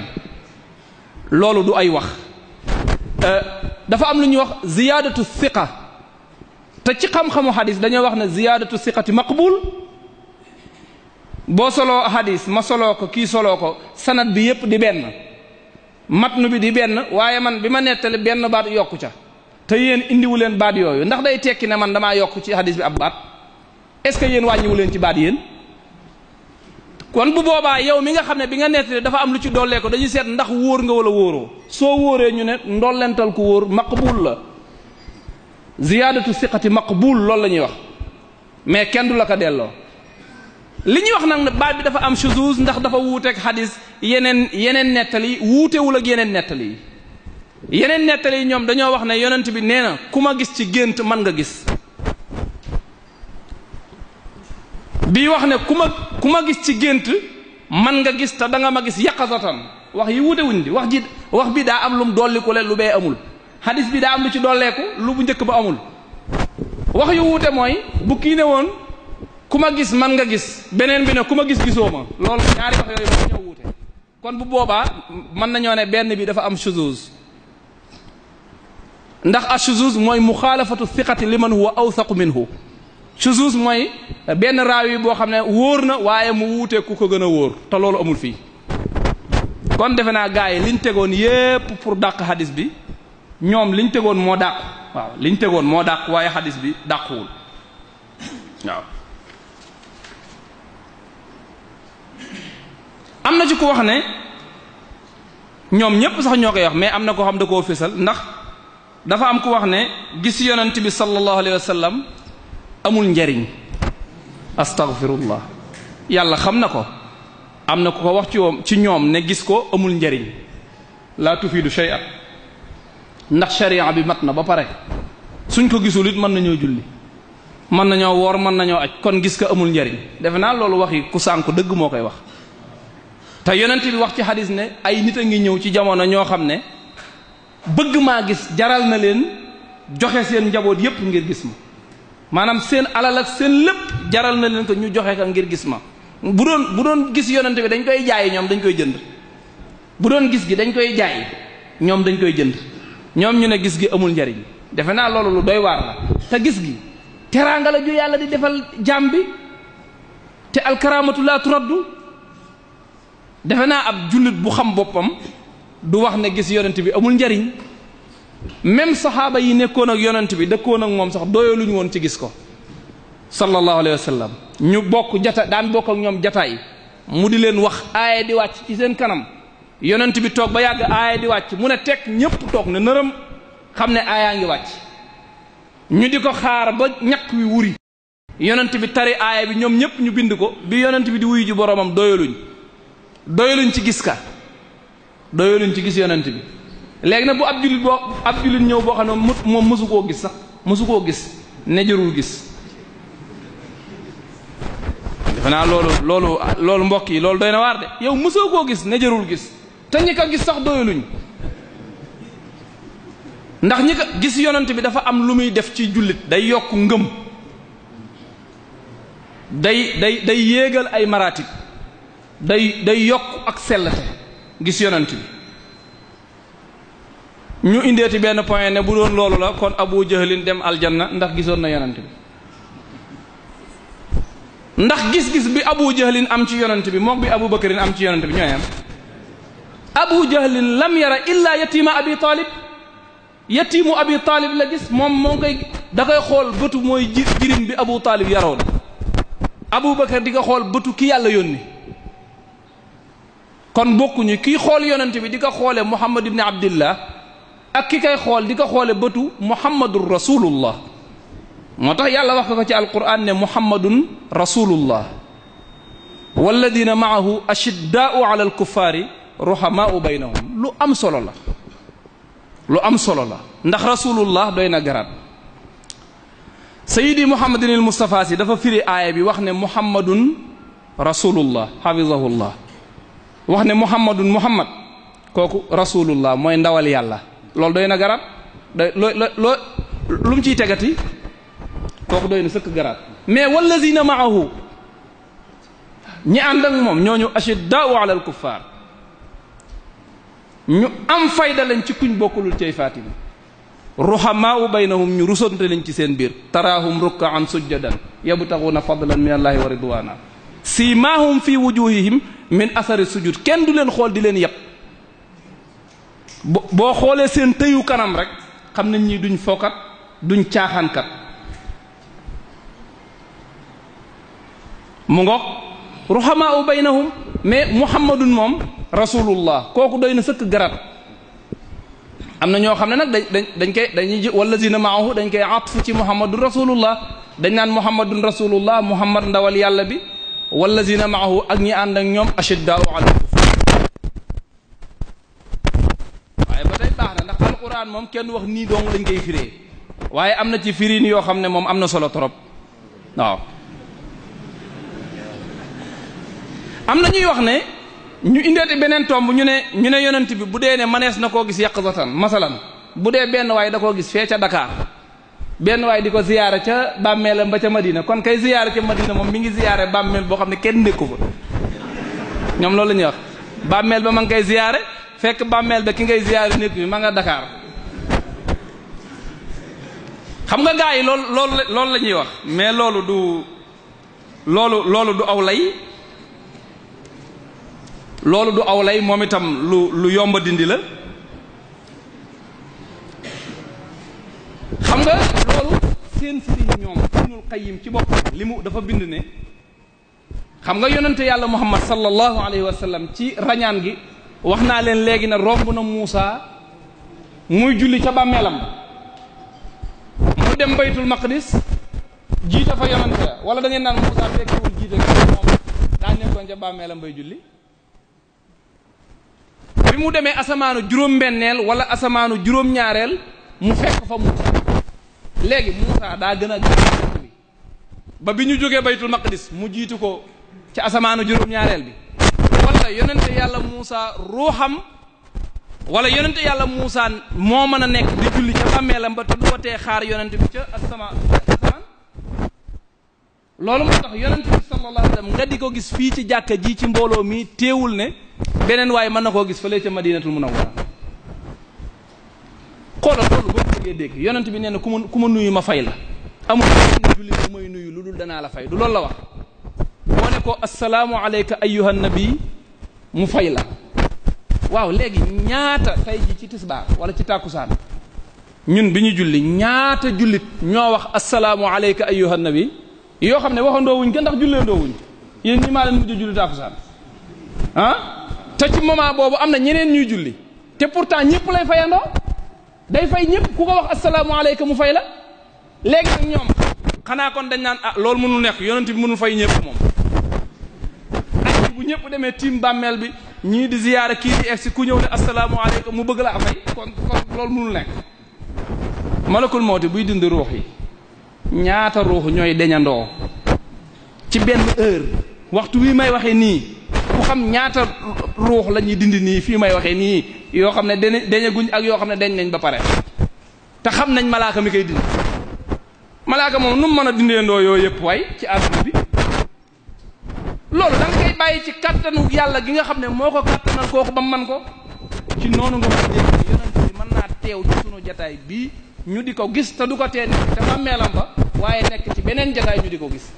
loolu du ay wax dafa am lu ñuy wax ziyaadatu thiqa te ci xam-xamu xadis dañoo wax ne ziyaadatu thiqati maqbul boo soloo xadis ma soloo ko kii soloo ko sanad bi yépp di benn matnu bi di benn waaye man bi ma nettali benn baat yokku ca te yéen indiwu leen baat yooyu ndax day tekki ne man damaa yokk ci xadis bi ab baat est ce que yéen wàññiwu leen ci baat yéen kon bu boobaa yow mi nga xam ne bi nga nettali dafa am lu ci dollee ko dañuy seet ndax wóor nga wala wóoroo soo wóoree ñu ne ndollental ku wóor maqbul la ziyaadatu siqati maqbul loolu la ñuy wax mais kenn du la ko delloo li ñuy wax nag baat bi dafa am shuzuz ndax dafa wuuteeg xadis yeneen nettali wuutewul ak yeneen nettali yi yeneen nettali yi ñoom dañoo wax ne yonent bi nee na ku ma gis ci gént man nga gis bii wax ne ku ma gis ci gént man nga gis te da nga ma gis yaqazatan wax yi wuutewuñ di wax bi daa am lu mu dolliku le lu bee amul xadis bi daa am lu ci dolleeku lu bu njëkk ba amul wax yu wuute mooy bu kii ne woon ku ma gis man nga gis beneen bi ne ku ma gis gisoo ma loolu ñaari wax yooyu moom ñoo wuute kon bu boobaa mën nañoo ne benn bi dafa am shuzuz ndax ashuzuz mooy muxaalafatu thiqati liman huwa awthaqu minhu shuzuz mooy benn raawi boo xam ne wóor na waaye mu wuute ku ko gën a wóor te loolu amul fii kon defe naa gars yi liñ tegoon yépp pour dàq hadis bi ñoom liñ tegoon moo dàq waaw liñ tegoon moo dàq waaye hadis bi dàquwul waaw am na ci ko wax ne ñoom ñépp sax ñoo koy wax mais am na koo xam da koo fésal ndax dafa am ku wax ne gis yonent bi sallallahu alayhi wa sallam amul njariñ astaghfirullah yàlla xam na ko am na ku ko wax ci ñoom ne gis ko amul njariñ la tufidu shay'an ndax sharia bi mat na ba pare suñ ko gisul it mën nañoo julli mën nañoo woor mën nañoo aj kon gis ko amul njariñ defe naa loolu waxi ku sànku dëgg moo koy wax te yonent bi wax ci xadis ne ay nit a ngi ñëw ci jamono ñoo xam ne bëgg maa gis jaral na leen joxe seen njaboot yépp ngir gis ma maanaam seen alal ak seen lépp jaral na leen ko ñu joxe ka ngir gis ma bu doon gis yonent bi dañ koy jaay ñoom dañ koy jënd bu doon gis gi dañ koy jaay ñoom dañ koy jënd ñoom ñu ne gis gi amul njariñ defe naa loolu lu doy waar la te gis gi teraanga la ju yàlla di defal jaam bi te alkaraamatu laa turaddu defe naa ab jullit bu xam boppam du wax ne gis yonent bi amul njariñ même saxaaba yi nekkoon ak yonent bi dëkkoon ak moom sax doyaluñu woon ci gis ko sallallahu alayhi wa sallam ñu bokk daan bokk ak ñoom jataay mu di leen wax aaya di wàcc ci seen kanam yonent bi toog ba yàgg aaya di wàcc mu ne teg ñépp toog ne nërëm xam ne aayaa ngi wàcc ñu di ko xaar ba ñaq wi wuri yonent bi tari aaya bi ñoom ñépp ñu bind ko bi yonent bi di wuyu ji boroomam doyaluñ ci gis ka doyaluñ ci gis yonent bi léegi nag bu ab jullit ñëw boo xam ne moom mësu koo gis sax mësu koo gis ne jërul gis defe naa loolu mbokk yi loolu doy na waar de yow mësoo koo gis ne jërul gis te ñi ko gis sax doyaluñ ndax ñi ko gis yonent bi dafa am lu muy def ci jullit day yokk ngëm day yéegal ay maratib day yokk ak sellate gis yonent bi ñu indeeti benn point ne bu doon loolu la kon Abu Jahlin dem aljanna ndax gisoon na yonent bi ndax gis-gis bi Abu Jahlin am ci yonent bi mook bi Abu Bakarin am ci yonent bi ñooy am Abu Jahlin lam yara illa yatima abi talib yatimu abi talib la gis moom moo koy da koy xool bëtu mooy jirim bi Abu Talib yaroon Abu Bakar di ko xool bëtu ki yàlla yónni kon bokkuñu kii xool yonent bi di ko xoole Muhammad ibn Abdillah ak ki koy xool di ko xoole bëtu Muhammadur Rasulullah moo tax yàlla wax ko ci alquran ne Muhammadun Rasulullah walladina maahu ashiddaau ala alkuffaari ruhamaau baynahum lu am solo la ndax Rasulullah doy na garaat Sayyidi Muhammadin al Mustafa si dafa firi aaya bi wax ne Muhammadun Rasulullah hafizahullah wax ne Muhammad kooku Rasulullah mooy ndawal yàlla loolu doy na garaat lu mu ciy tegati kooku doy na sëkk garaat mais wallazina maahu ñi ànd ak moom ñooñu ashiddaau ala al kuffaar ñu am fayda lañ ci kuñ bokkulul cay faatimi ruhamaau baynahum ñu rusante lañ ci seen biir taraahum rukkaan sujjadan yabtaxuuna fadlan min allahi wa ridwana siimaahum fi wujuhihim min athari sujud kenn du leen xool di leen yeb boo xoolee seen tëyu kanam rek xam nañ ñi duñ fookat duñ caaxaankat mu ngoog ruhamaau baynahum mais muhammadun moom rasulullah kooku doy na sëkk garat am na ñoo xam ne nag dañuy wallazina maahu dañ koy atfu ci muhammadun rasulullah dañ naan muhammadun rasulullah muhammad ndawal yàlla bi wallazina maahu ak ñi ànd ak ñoom ashiddaau ala kufar. waaye ba tey baax na ndax alquran moom kenn wax nii dong lañ koy firee waaye am na ci firin yoo xam ne moom am na solo trop waaw. am na ñuy wax ne ñu indeeti beneen tomb ñu ne yonent bi bu dee ne manees na koo gis yaqzatan masalan bu dee benn waay da koo gis fee ca Dakar benn waay di ko ziyaare ca bàmmeelam ba ca Madina kon kay ziyaare ca Madina moom mi ngi ziyaare bàmmeel boo xam ne kenn nekku fa ñoom loolu la ñuy wax bàmmeel ba ma ngi koy ziyaare fekk bàmmeel ba ki ngay ziyaare nekk bi ma nga Dakar xam nga gaa yi loolu la ñuy wax mais loolu du aw lay loolu du aw lay moom itam lu yomba dindi la xam nga loolu seen sëriñ ñoom Ibnul Qayyim ci boppam li mu dafa bind ne xam nga yonente yàlla Muhammad sallallahu alayhi wa sallam ci rañaan gi wax naa leen léegi na romb na Muusa muy julli ca bàmmeelam mu dem baytul maqdis jiite fa yonente wala da ngeen naan Muusa fekkewul jiite moom daa nekkoon ca bàmmeelam bay julli bi mu demee asamaanu juróom-benneel wala asamaanu juróom-ñaareel mu fekk fa Muusa léegi Muusa daa gën a gaaw ba bi ñu jógee baytul maqdis mu jiitu ko ci asamaanu juróom-ñaareel bi wala yonente yàlla Muusa ruuxam wala yonente yàlla Muusa moo mën a nekk di julli ca bàmmeelam ba te du ko tee xaar yonente bi ca asamaan loolu moo tax yonente bi sallallahu alayhi wa sallam nga di ko gis fii ci jàkka ji ci mbooloo mi teewul ne beneen waaye mën na koo gis fële ca madinatul munawwara xoolal loolu boo ko bëggee dégg yonent bi nee na ku ma nuyu ma fay la amul benn julli bu may nuyu lu dul danaa la fay du loolu la wax boo ne ko assalaamu alayka ayyuhan nabi mu fay la waaw léegi ñaata tey ji ci tisbaar wala ci tàkkusaan ñun bi ñu julli ñaata jullit ñoo wax assalaamu alayka ayyuhan nabi yoo xam ne waxandoo wuñ ko ndax julleendoo wuñ yéen ñi maa leen mujj julli tàkkusaan te ci moment boobu am na ñeneen ñuy julli te pourtant ñëpp lay fayandoo day fay ñëpp ku ko wax asalaamaaleykum mu fay la léegi nag ñoom xanaa kon dañ naan loolu mënul nekk yonent bi mënul fay ñëpp moom ak bu ñëpp demee tiim bàmmeel bi ñii di ziyaara kii di egsi ku ñëw ne asalaamaaleykum mu bëgg laa fay kon loolu mënul nekk malakul mawti buy dindi ruux yi ñaata ruux ñooy deñandoo ci benn heure waxtu wi may waxee nii ku xam ñaata ruux la ñuy dindi nii fii may waxee nii yoo xam ne dañaguñ ak yoo xam ne dañ nañ ba pare te xam nañ malaaka mi koy dindi malaaka moom nu mu mën a dindeendoo yooyu yëpp waay ci àdduna bi loolu da nga koy bàyyi ci kattanu yàlla gi nga xam ne moo ko kattanal kooku ba mu man ko ci noonu nga mën a dégg ne yonent bi mën naa teew ci sunu jataay bii ñu di ko gis te du ko tee nekk te bàmmeelam ba waaye nekk ci beneen jataay ñu di ko gis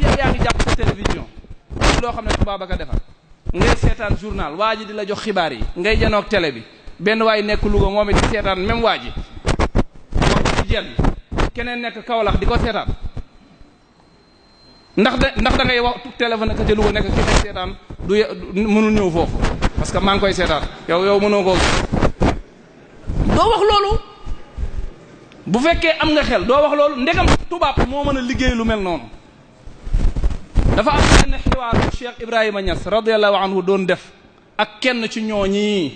yow yaa ngi jàpp sa télévision loo xam ne tubaab a ko defar ngay seetaan journal waa ji di la jox xibaar yi ngay janoog télé bi benn waay nekk Louga moom it di seetaan même waa ji wax ci jeen bi keneen nekk Kaolack di ko seetaan ndax da ngay wax téléphone ak ca Louga nekk ki nekk seetaan du mënul ñëw foofu parce que maa ngi koy seetaan yow mënoo koo doo wax loolu bu fekkee am nga xel doo wax loolu ndegam tubaab moo mën a liggéey lu mel noonu dafa am benn xiwaaru Cheikh Ibrahima Niass radiyallahu anhu doon def ak kenn ci ñooñi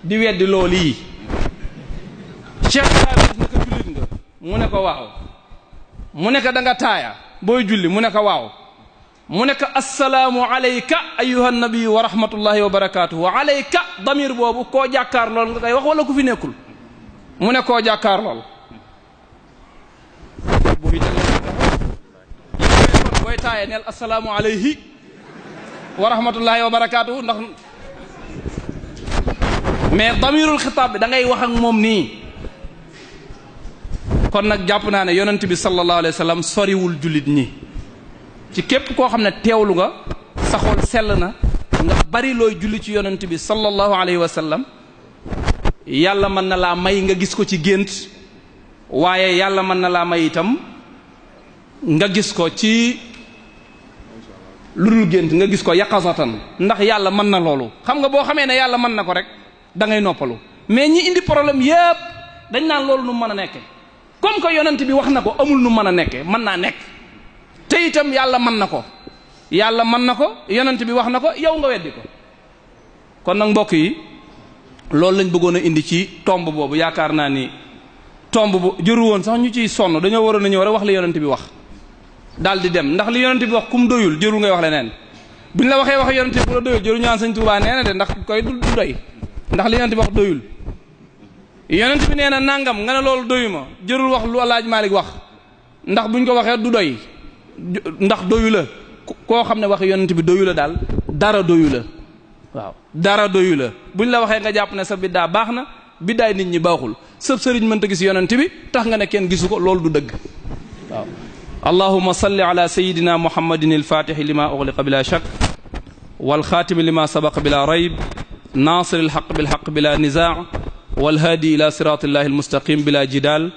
di weddi loolu yi Cheikh Ibrahima Niass ne ko jullit nga mu ne ko waaw mu ne ko da nga taaya booy julli mu ne ko waaw mu ne ko assalaamu alayka ayyuhan nabi wa rahmatullahi wa barakatuhu wa alayka damir boobu koo jàkkaar lool nga koy wax wala ku fi nekkul mu ne koo jàkkaar lool bu fi booy taaye neel assalaamu alayhi wa rahmatullahi wa barakaatu ndax mais damirul xitaab bi da ngay wax ak moom nii kon nag jàpp naa ne yonent bi sallallahu alayhi wa sallam soriwul jullit ñi ci képp koo xam ne teewlu nga sa xol sell na nga bari looy julli ci yonent bi sallallahu alayhi wa sallam yàlla mën na laa may nga gis ko ci gént waaye yàlla mën na laa may itam nga gis ko ci lu dul gént nga gis ko yaqazatan ndax yàlla mën na loolu xam nga boo xamee ne yàlla mën na ko rek da ngay noppalu mais ñi indi problème yépp dañ naan loolu nu mën a nekke comme que yonent bi wax na ko amul nu mën a nekke mën naa nekk te itam yàlla mën na ko yàlla mën na ko yonent bi wax na ko yow nga weddi ko. kon nag mbokk yi loolu lañ bëggoon a indi ci tomb boobu yaakaar naa ni tomb bu jëru woon sax ñu ciy sonn dañoo waroon a ñëw rek wax li yonent bi wax daal di dem ndax li yonent bi wax kum doyul jërul ngay wax leneen buñ la waxee wax yonent bi bu la doyul jëru ñu naan Sëñ Tuubaa nee na de ndax koy du doy ndax li yonent bi wax doyul yonent bi nee na nangam nga ne loolu doyuma jërul wax lu Alaaji Maalik wax ndax buñ ko waxee du doy ndax doyu la koo xam ne wax yonent bi doyu la daal dara doyu la waaw dara doyu la buñ la waxee nga jàpp ne sa biddaa baax na biddaay nit ñi baaxul sëb sëriñ mënta gis yonent bi tax nga ne kenn gisu ko loolu du dëgg waaw allahumma salli ala sayidina muhammadin alfatixi lima ughliqa bila shak walxaatimi lima sabaqa bila rayb nasir alxaq bilxaq bila nizaa walhaadi ila sirati illahi almustaqim bila jidal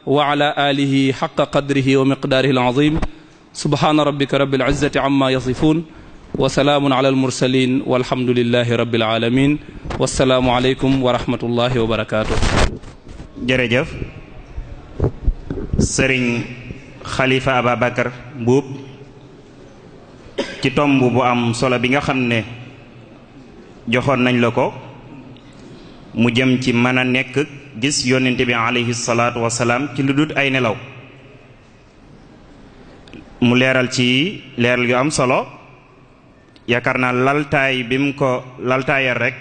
wa ala alihi xaqa qadrihi wa miqdaarihi alazim subhana rabbika rabbil izzati amma yasifun wa salaamun ala almursalin walhamdulillahi rabbil alamin wassalaamu aleykum wa rahmatullahi wa barakaatuh. jërëjëf sëriñ Xalifa Ababacar Mbuub ci tomb bu am solo bi nga xam ne joxoon nañ la ko mu jëm ci mën a nekk gis yonente bi alayhi salaatu wasalaam ci lu dut ay nelaw mu leeral ci leeral yu am solo yaakaar naa laltaay bi mu ko laltaayal rek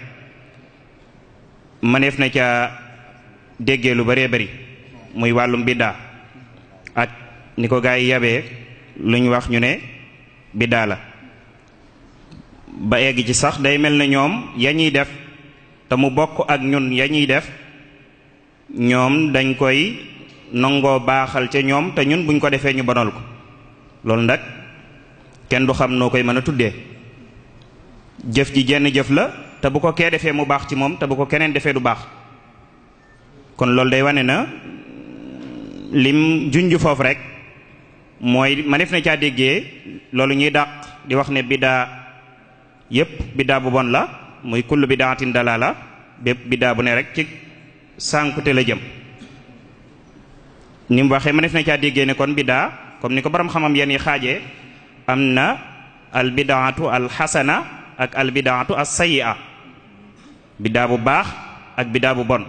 mëneef na ca déggee lu bëree bëri muy wàllum biddaa ak ni ko gaa yi yabee lu ñu wax ñu ne biddaa la ba egg ci sax day mel ne ñoom ya ñuy def te mu bokk ak ñun ya ñuy def ñoom dañ koy nangoo baaxal ca ñoom te ñun buñ ko defee ñu bonal ko loolu nag kenn du xam noo koy mën a tuddee jëf ji jenn jëf la te bu ko kee defee mu baax ci moom te bu ko keneen defee du baax kon loolu day wane na lim junj foofu rek mooy ma def na caa déggee loolu ñuy dàq di wax ne biddaa yépp biddaa bu bon la muy kullu bidaatin dalaala bépp biddaa bu ne rek ci sànkute la jëm ni mu waxee ma def na caa déggee ne kon biddaa comme ni ko borom xamam yenn yi xaajee am na al bidaatu al xasana ak al bidaatu as sayyi'a biddaa bu baax ak biddaa bu bon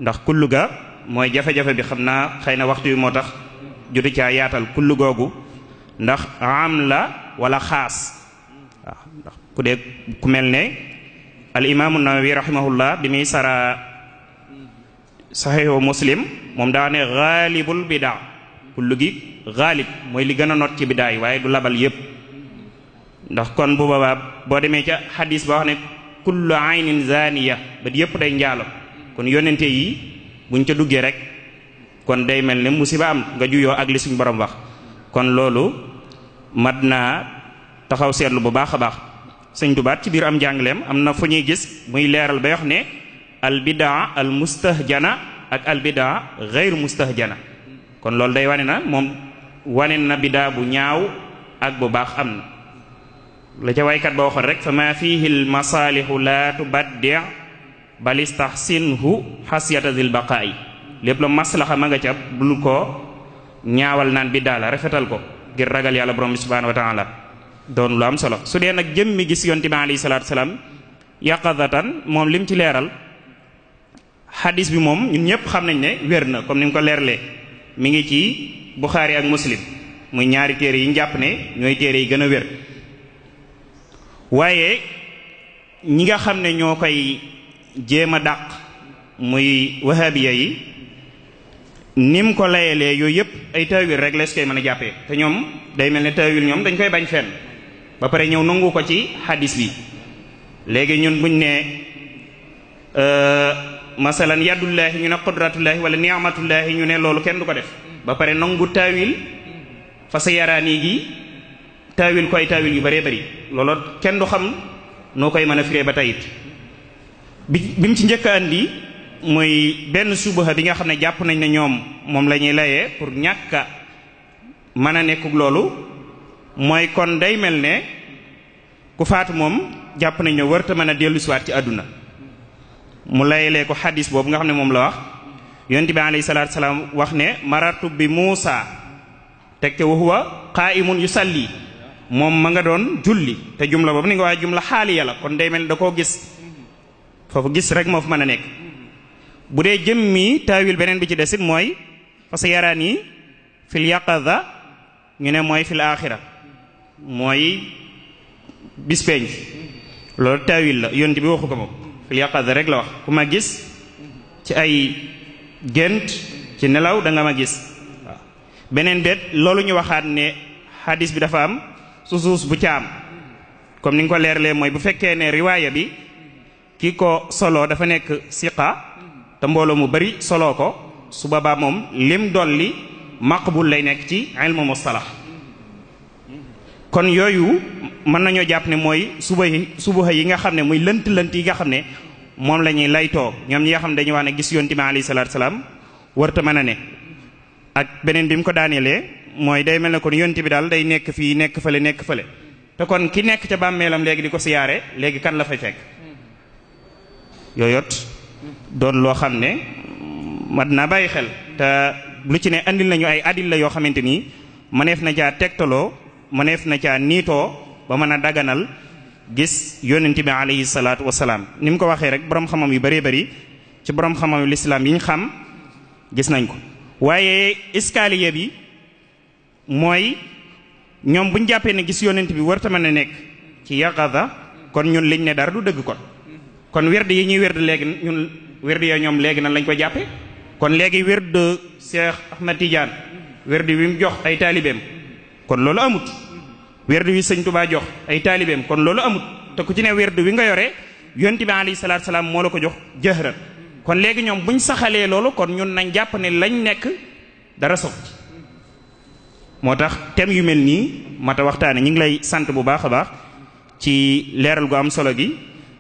ndax kullu ga mooy jafe-jafe bi xam naa xëy na waxtu wi moo tax jotu caa yaatal kullu googu ndax am la wala xaas waaw ndax ku dee ku mel ne al imaamu Nawawi rahimahullah bi muy sara saxiixu Muslim moom daa ne xaalibul bidaa kullu gi xaalib mooy li gën a not ci bidaa yi waaye du labal yépp ndax kon bu boobaa boo demee ca xadis ba wax ne kullu aynin zaniya ba yépp day njaalo kon yonente yi buñ ca duggee rek kon day mel ne musiba am nga juyoo ak li suñ borom wax kon loolu mat naa taxaw seetlu bu baax a baax sëñ Tuubaa ci biir am njàngaleem am na fu ñuy gis muy leeral ba wax ne al bidaa al mustahjana ak al bidaa ghayr mustahjana kon loolu day wane na moom wane na bidaa bu ñaaw ak bu baax am na la ca waykat ba waxoon rek fa ma fihi al masalihu la tubaddi bal istahsinhu xasiyata zil baqaa'i lépp la maslaxa ma nga ca bul ko ñaawal naan biddaa la rafetal ko ngir ragal yàlla borom bi subhanahu wa taala doon lu am solo su dee nag jëmmi gis yonte bi alayhi salaatu salaam yaqadatan moom lim ci leeral xadis bi moom ñun ñëpp xam nañ ne wér na comme ni mu ko leeralee mi ngi ci Buxaari ak Muslim muy ñaari téere yi ñu jàpp ne ñooy téere yi gën a wér waaye ñi nga xam ne ñoo koy jéem a dàq muy wahabiya yi nim ko layalee yooyu yëpp ay taawil rek lees koy mën a jàppee te ñoom day mel ne taawil ñoom dañ koy bañ fenn ba pare ñëw nangu ko ci xadis bi léegi ñun buñ ne masalan yadullaahi ñu ne qudratullaahi wala ni'matullaahi ñu ne loolu kenn du ko def ba pare nangu taawil fa sa yaraanii gi taawil ko ay taawil yu bëree bëri loolu kenn du xam noo koy mën a firee ba tayit bi mu ci njëkk a andi muy benn subaha bi nga xam ne jàpp nañ ne ñoom moom la ñuy layee pour ñàkk a mën a nekkug loolu mooy kon day mel ne ku faatu moom jàpp nañ ne warta mën a dellu siwaat ci àdduna mu layelee ko xadis boobu nga xam ne moom la wax yonent bi alayhi salaatu salaam wax ne marartu bi Muusa teg te wa huwa qaa'imun yusalli moom ma nga doon julli te jumla boobu ni nga waaye jumla xaaliya la kon day mel da koo gis foofu gis rek moo fa mën a nekk. bu dee jëmmi taawil beneen bi ci desit mooy fa sa yaraan yi fil yaqaza ñu ne mooy fil axira mooy bis peeñ loolu taawil la yonent bi waxu ko moom fil yaqaza rek la wax ku ma gis ci ay gént ci nelaw da nga ma gis waaw. beneen bet loolu ñu waxaat ne hadis bi dafa am susuus bu ca am comme ni nga ko leerlee mooy bu fekkee ne riwaaya bi ki ko solo dafa nekk siqa te mbooloo mu bari soloo ko su boobaa moom lim dolli maqbul lay nekk ci ilmu mustalah. kon yooyu mën nañoo jàpp ne mooy subuha yi nga xam ne muy lënt yi nga xam ne moom la ñuy laytoo ñoom ñi nga xam ne dañuy wax ne gis yonent bi alayhi salaatu salaam warta mën a ne. ak beneen bi mu ko daaneelee mooy day mel ne kon yonent bi daal day nekk fii nekk fële te kon ki nekk ca bàmmeelam léegi di ko siyaare léegi kan la fay fekk yooyot doon loo xam ne mat naa bàyyi xel te lu ci ne andil nañu ay adilla yoo xamante ni mëneef na caa tegtaloo mëneef na caa niitoo ba mën a daganal gis yonent bi alayhi salaatu wasalaam. ni mu ko waxee rek borom xamam yu bëree bëri ci borom xamam yu lislaam yi ñu xam gis nañ ko waaye escalier bi mooy ñoom bu ñu jàppee ne gis yonent bi warta mën a nekk ci yaqaza kon ñun liñ ne dara du dëgg kon werd yi ñuy werd léegi ñun werd ya ñoom léegi nan lañ ko jàppe kon léegi werd Cheikh Ahmad Tidiane werd wi mu jox ay taalibeem kon loolu amut werd wi sëñ Touba jox ay taalibeem kon loolu amut te ku ci ne werd wi nga yore yonent bi alayhi salaatu salaam moo la ko jox jëhran kon léegi ñoom buñ saxalee loolu kon ñun nañ jàpp ne lañ nekk dara sox moo tax thème yu mel nii mata waxtaane ñu ngi lay sant bu baax a baax ci leeral gu am solo gi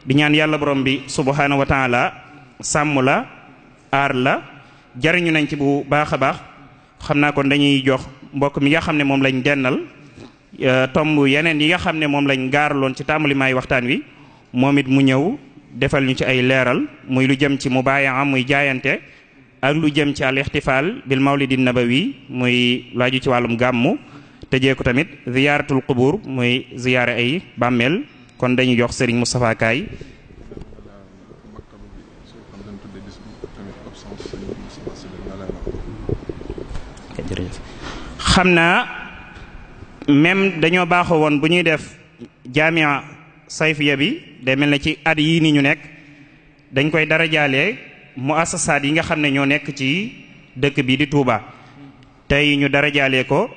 di ñaan yàlla borom bi subhanahu wa taala sàmm la aar la jariñu nañ ci bu baax a baax xam naa kon dañuy jox mbokk mi nga xam ne moom lañ dennal tomb yeneen yi nga xam ne moom lañ gaaraloon ci tàmbali maay waxtaan wi moom it mu ñëw defal ñu ci ay leeral muy lu jëm ci mubaaya muy jaayante ak lu jëm ci al ixtifaal bil mawlidin nabawi muy laaju ci wàllum gàmmu tëjee ko tamit ziyaaratul qubur muy ziyaare ay bàmmeel kon dañuy jox Serigne Moustapha Kaay xam naa même dañoo baaxoo woon bu ñuy def jaamia sayfiya bi day mel ne ci at yii ni ñu nekk dañ koy dara jaalee muassasaat yi nga xam ne ñoo nekk ci dëkk bi di Touba tey ñu dara jaalee ko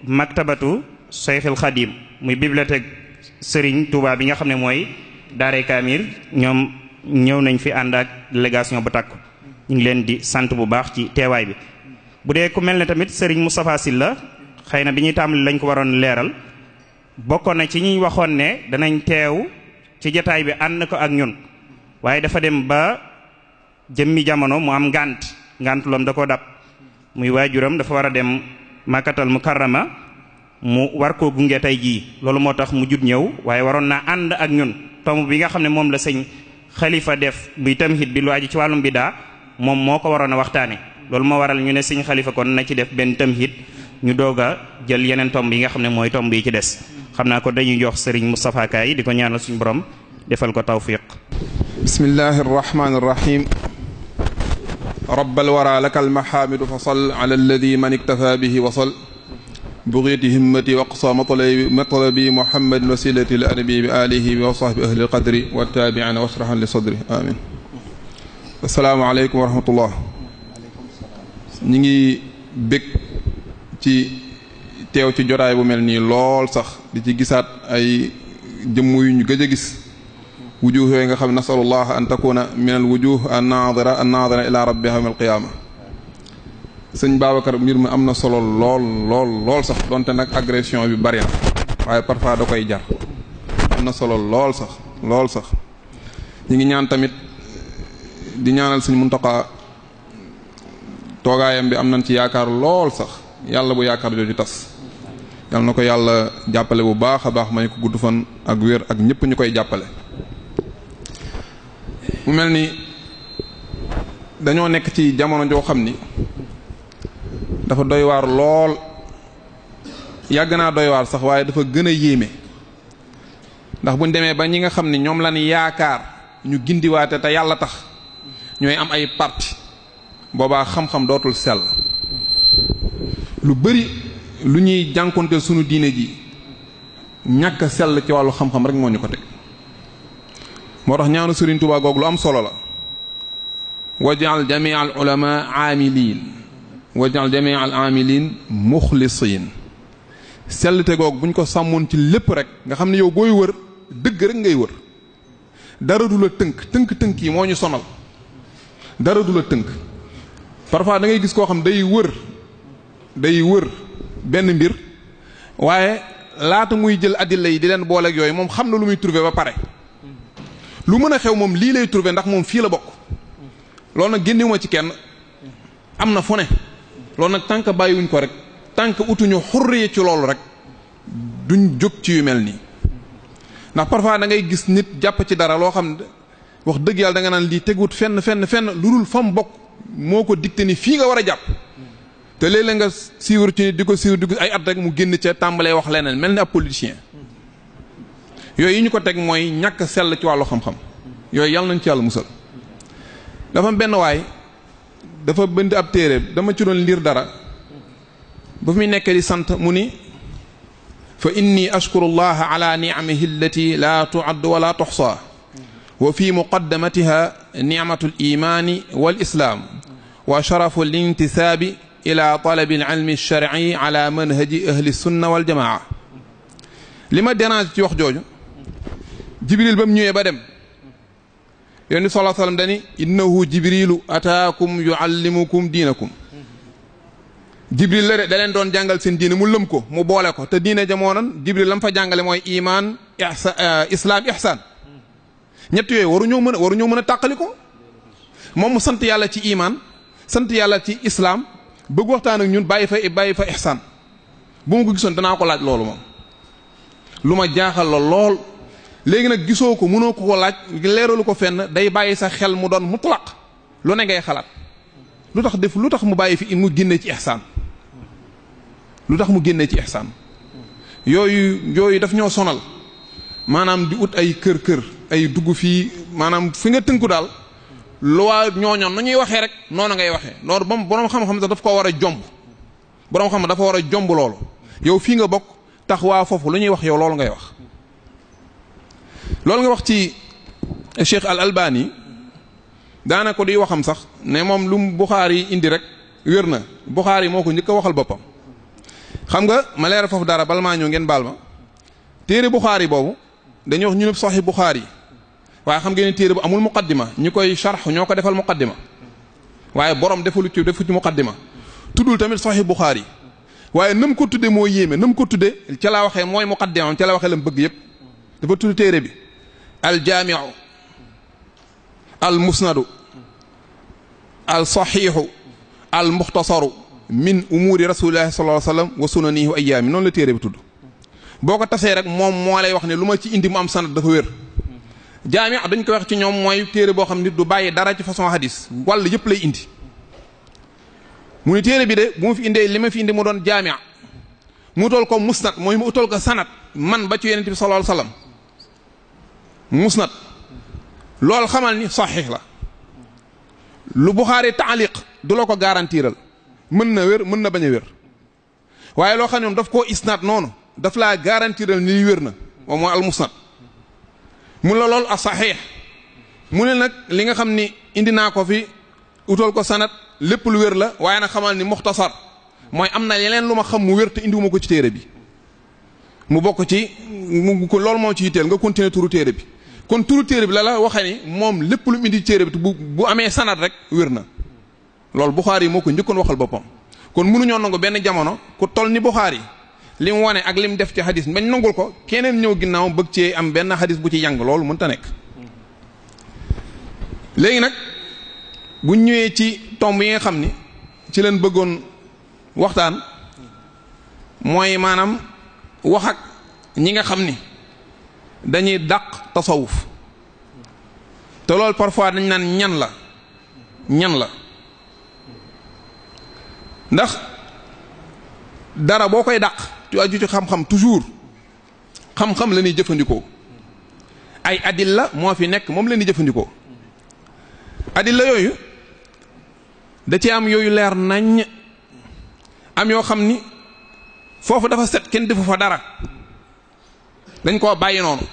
maktabatu Cheikhul Khadim muy bibliothèque Serigne Touba bi nga xam ne mooy Daaray Kaamil ñoom ñëw nañ fi ànd ak délégation bu takku ñu ngi leen di sant bu baax ci teewaay bi. bu dee ku mel ne tamit Serigne Moustapha Sylla xëy na bi ñuy tàmbali lañ ko waroon leeral bokkoon na ci ñi waxoon ne danañ teew ci jataay bi ànd ko ak ñun waaye dafa dem ba jëmmi jamono mu am ngànt loom da ko dab muy waajuram dafa war a dem Makkatal Mukarrama mu war koo gunge tey jii loolu moo tax mu jut ñëw waaye waroon naa ànd ak ñun tomb bi nga xam ne moom la sëñ Xalifa def buy tamhid bi lu aju ci wàllum bidaa moom moo ko waroon a waxtaane loolu moo waral ñu ne sëñ Xalifa kon na ci def benn tamhid ñu doog a jël yeneen tomb yi nga xam ne mooy tomb yi ci des xam naa ko dañuy jox Serigne Moustapha Kaay di ko ñaanal suñu borom defal ko tawfiq. bismillahi rahmani rahim. rabbal wara lakal mahamidu fa sal ala alladi man iktafa bihi wa sal bughiti himmati waqsa matlabi muhammadin wasilati li anabi bi alihi wa sahbi ahli alqadri wa tabi'ina wasrahan li sadri amin. assalaamu aleykum wa rahmatullah. ñi ngi bég ci teew ci jotaay bu mel nii lool sax di ci gisaat ay jëmm yu ñu gëj a gis wujuh yooyu nga xam ne nasalullah an takuna min al wujuh an nadira ila rabbiha yawm al qiyama. sëñ Babacar mbir mi am na solo lool sax donte nag agression bi bari na waaye parfois da koy jar am na solo lool sax ñi ngi ñaan tamit di ñaanal sëñ Muntaqa toogaayam bi am nañ ci yaakaar lool sax yàlla bu yaakaar jooju tas yàlla na ko yàlla jàppale bu baax a baax may ko gudd fan ak wér ak ñëpp ñu koy jàppale. mu mel ni dañoo nekk ci jamono joo xam ni dafa doy waar lool yàgg naa doy waar sax waaye dafa gën a yéeme ndax buñ demee ba ñi nga xam ne ñoom lañ yaakaar ñu gindiwaate te yàlla tax ñooy am ay parti boobaa xam-xam dootul sell lu bari lu ñuy jànkonteel sunu diine ji ñàkk sell ci wàllu xam-xam rek moo ñu ko teg moo tax ñaanu Sëriñ Tuubaa googu lu am solo la waj'al jamii al ulama aamiliin waj'al jamii al aamiliin muxlisiin sellte googu buñ ko sàmmoon ci lépp rek nga xam ne yow booy wër dëgg rek ngay wër dara du la tënk yi moo ñu sonal dara du la tënk parfois da ngay gis koo xam day wër benn mbir waaye laata muy jël addila yi di leen booleeg yooyu moom xam na lu muy trouver ba pare lu mën a xew moom lii lay trouver ndax moom fii la bokk loolu nag génnewuma ci kenn am na fu ne loolu nag tànk bàyyiwuñ ko rek tànk utuñu xurriye ci loolu rek duñ jóg ci yu mel nii ndax parfois da ngay gis nit jàpp ci dara loo xam ne wax dëgg yàlla da nga naan lii teguut fenn lu dul fa mu bokk moo ko dicté ni fii nga war a jàpp te léeg-léeg nga siiwar ci nit di ko ay at rek mu génn ca tàmbalee wax leneen mel ni ab politicien yooyu yi ñu ko teg mooy ñàkk sell ci wàllu xam-xam yooyu yàlla nañ ci yàlla musal dafa am benn waay dafa bind ab téere dama ci doon liir dara ba muy nekk di sant mu ni fa inni ashkuru llaha ala ni'amihi allati la tu'addu wa la tuhsa wa fi muqaddamatiha ni'matu al-imani wal islam wa sharafu al-intisabi ila talabi al-ilmi ash-shar'i ala manhaji ahli sunna wal jamaa li ma dérange ci wax jooju jibril ba mu ñëwee ba dem yonent bi sallallahu alayhi wasallam dani innahu jibrilu ataakum yuallimukum diinakum jibril la de da leen doon jàngal seen diine mu lëm ko mu boole ko te diine jamoonan jibril la mu fa jàngale mooy iman islam ihsan ñett yooyu waruñoo mën a tàqali ko moom mu sant yàlla ci iman sant yàlla ci islam bëgg waxtaan ak ñun bàyyi fa ihsan bu ma ko gisoon danaa ko laaj loolu moom lu ma jaaxal la lool léegi nag gisoo ko mënoo ko laaj leeralu ko fenn day bàyyi sa xel mu doon mutlaq lu ne ngay xalaat lu tax mu bàyyi fi mu génne ci ihsaan lu tax mu génne ci ihsaan yooyu daf ñoo sonal maanaam di ut ay kër ay dugg fii maanaam fi nga tënku daal lu waa ñooñoon nu ñuy waxee rek noonu ngay waxee loolu ba boroom xam-xam sax daf ko war a jomb boroom xam dafa war a jomb loolu yow fii nga bokk tax waa foofu lu ñuy wax yow loolu ngay wax loolu nga wax ci Cheikh Al Albani daana ko di waxam sax ne moom lu Buxaari indi rek wér na Buxaari moo ko njëkk a waxal boppam xam nga ma leeral foofu dara bala maa ñëw ngeen baal ma téere Buxaari boobu dañuy wax ñu ne Sahih Buxaari waaye xam ngeen ne téere bu amul muqaddima ñi koy sharh ñoo ko defal muqaddima waaye borom defu ci muqaddima tuddul tamit Sahih Buxaari waaye nam ko tudde moo yéeme nam ko tudde ca laa waxee mooy muqaddimam ca la waxee lam bëgg yépp dafa tudd téere bi al jaamiu al musnadu al saxiixu al muxtasaru min umuuri rasulillahi sallallahu alayhi wa sallam wa sunanihi wa ayyaami noonu la téere bi tudd boo ko tasee rek moom moo lay wax ne lu ma ci indi mu am sanad dafa wér jaami dañ koy wax ci ñoom mooy téere boo xam nit du bàyyi dara ci façon hadis wàll yëpp lay indi mu ni téere bi de bu ma fi indee li ma fi indi mu doon jaami mu utal ko musnad mooy mu utal ko sanad man ba ci yonent bi sallallahu alayhi wa sallam musnad loolu xamal ni saxiix la lu Buxaari taaliq du la ko garantiral mën na wér mën na bañ a wér waaye loo xam ne moom daf koo isnaad noonu daf laa garantiral ni li wér na moom mooy al musnad mun la lool a saxiix mu ne nag li nga xam ni indi naa ko fi utal ko sanad lépp lu wér la waaye nag xamal ni muxtasar mooy am na yeneen lu ma xam mu wér te indiwuma ko ci téere bi mu bokk ci loolu moo ci yitteel nga continuer turu téere bi kon turu téere bi la waxee ni moom lépp lu mu indi téere bi bu amee sanad rek wér na loolu Buxaari moo ko njëkkoon waxal boppam kon mënuñoo nangu benn jamono ku toll ni Buxaari li mu wane ak li mu def ci hadis bañ nangul ko keneen ñëw ginnaaw bëgg cee am benn hadis bu ci yang loolu mënta nekk. léegi nag bu ñëwee ci tomb yi nga xam ni ci leen bëggoon waxtaan mooy maanaam wax ak ñi nga xam ni dañuy dàq tasawuf te loolu parfois dañ naan ñan la ndax dara boo koy dàq aju ci xam-xam toujours xam-xam la ñuy jëfandikoo ay adilla moo fi nekk moom la ñuy jëfandikoo adilla yooyu da ci am yooyu leer naññ am yoo xam ni foofu dafa set kenn defu fa dara dañ koo bàyyi noonu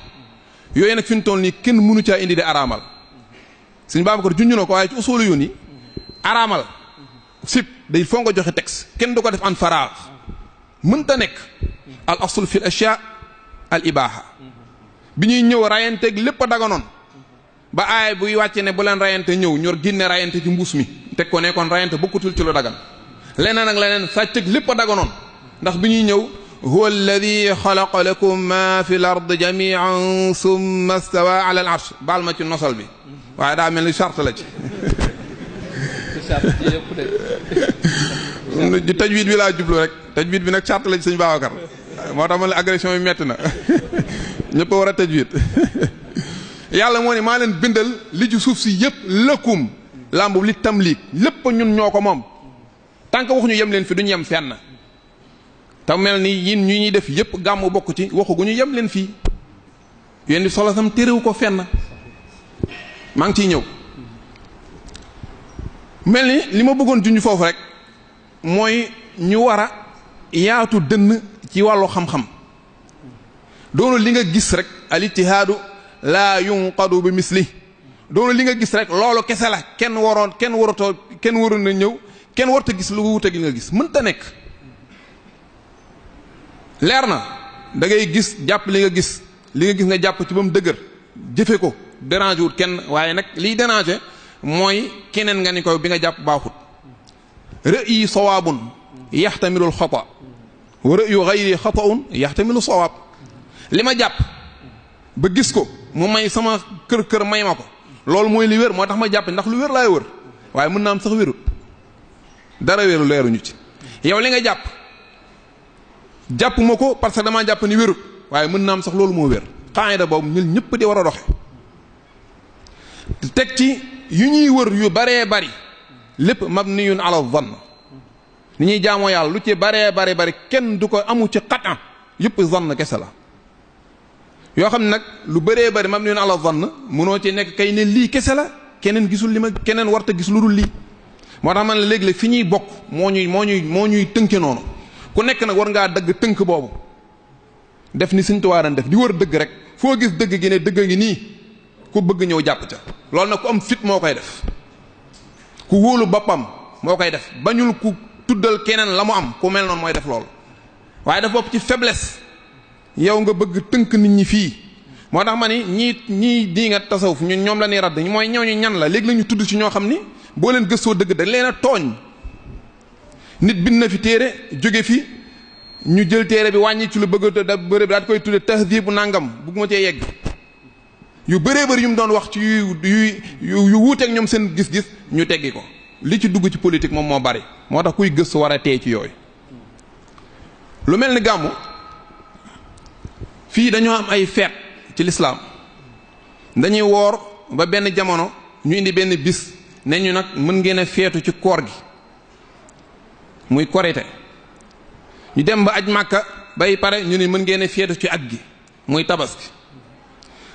yooyu nag fi mu toll nii kenn mënu caa indi di araamal Sëñ Babacar junj na ko waaye ci usulu yu ni araamal sib day foo nga joxe texte kenn du ko def an faraax mënta nekk al asl fi l ashya al ibaha bi ñuy ñëw rayanteeg lépp a daganoon ba aay buy wàcce ne bu leen rayante ñëw ñor ginne rayante ci mbuus mi teg ko nekkoon rayante bokkutul ci lu dagan leneen ak leneen sàccëg lépp a daganoon ndax bi ñuy ñëw huwa alladi xalaqa lakum ma fi l ard jamian summa stawa ala al arsh baal ma ci nosal bi waaye daa mel ni charte la ci tajwid bi laa jublu rek tajwid bi nag charte la ci Sëñ Babacar moo tax ma ne agression yi metti na ñëpp war a tajwid yàlla moo ne maa leen bindal li ci suuf si yëpp lëkkum lambu li tamliik lépp ñun ñoo ko moom tant que waxuñu yem leen fi duñu yem fenn te mel ni yin ñu ñuy def yëpp gàmmu bokk ci waxuguñu yem leen fii yéen di solo sam téréwu ko fenn maa ngi ciy ñëw mel ni li ma bëggoon junj foofu rek mooy ñu war a yaatu dënn ci wàllu xam-xam doonu li nga gis rek al ijtihaadu laa yunqadu bi misli doonu li nga gis rek loolu kese la kenn waroon na ñëw kenn warta gis lu wute gi nga gis mënta nekk leer na da ngay gis jàpp li nga gis nga jàpp ci ba mu dëgër jëfe ko déranger wut kenn waaye nag liy déranger mooy keneen nga ni ko bi nga jàpp baaxut ra'yi sawaabun yaxtamilul xata wa ra'yu xayri xata'un yaxtamilu sawaab li ma jàpp ba gis ko mu may sama kër may ma ko loolu mooy li wér moo tax ma jàpp ndax lu wér laay wër waaye mën naa am sax wérut dara wéru leeruñu ci yow li nga jàpp ma ko parce que damaa jàpp ni wérut waaye mën naa am sax loolu moo wér qaida boobu ñun ñëpp di war a doxe teg ci yu ñuy wër yu baree bari lépp mabniyun ala dhann ni ñuy jaamoo yàlla lu ci baree bari kenn du ko amu ci xatan yëpp zann kese la yoo xam ne nag lu bëree bëri mabniyun ala dhann mënoo ci nekk kay ne lii kese la keneen gisul li ma keneen warta gis lu dul lii moo tax man la léeg-léeg fi ñuy bokk moo ñuy tënke noonu ku nekk nag war ngaa dëgg tënk boobu def ni Sëñ Tuubaa daan def di wër dëgg rek foo gis dëgg gi ne dëgg ngi nii ku bëgg ñëw jàpp ca loolu nag ku am fit moo koy def ku wóolu boppam moo koy def bañul ku tuddal keneen la mu am ku mel noonu mooy def loolu waaye daf bopp ci faiblesse yow nga bëgg tënk nit ñi fii moo tax ma ni ñii di nga tasawuf ñun ñoom la ñuy radd mooy ñëw ñu ñan la léegi la ñu tudd ci ñoo xam ni boo leen gëstoo dëgg dañ leen a tooñ nit bind na fi téere jóge fi ñu jël téere bi wàññi ci lu bëgg da bëri bi daal koy tudde tahdibu nangam bugguma cee yegg yu bëree bëri yu mu doon wax ci yu wuuteeg ñoom seen gis-gis ñu teggi ko li ci dugg ci politique moom moo bari moo tax kuy gëstu war a tey ci yooyu lu mel ni gàmmu fii dañoo am ay feet ci lislaam dañuy woor ba benn jamono ñu indi benn bis ne ñu nag mën ngeen a feetu ci koor gi muy korite ñu dem ba aj màkka bay pare ñu ne mën ngeen a feetu ci aj gi muy tabaski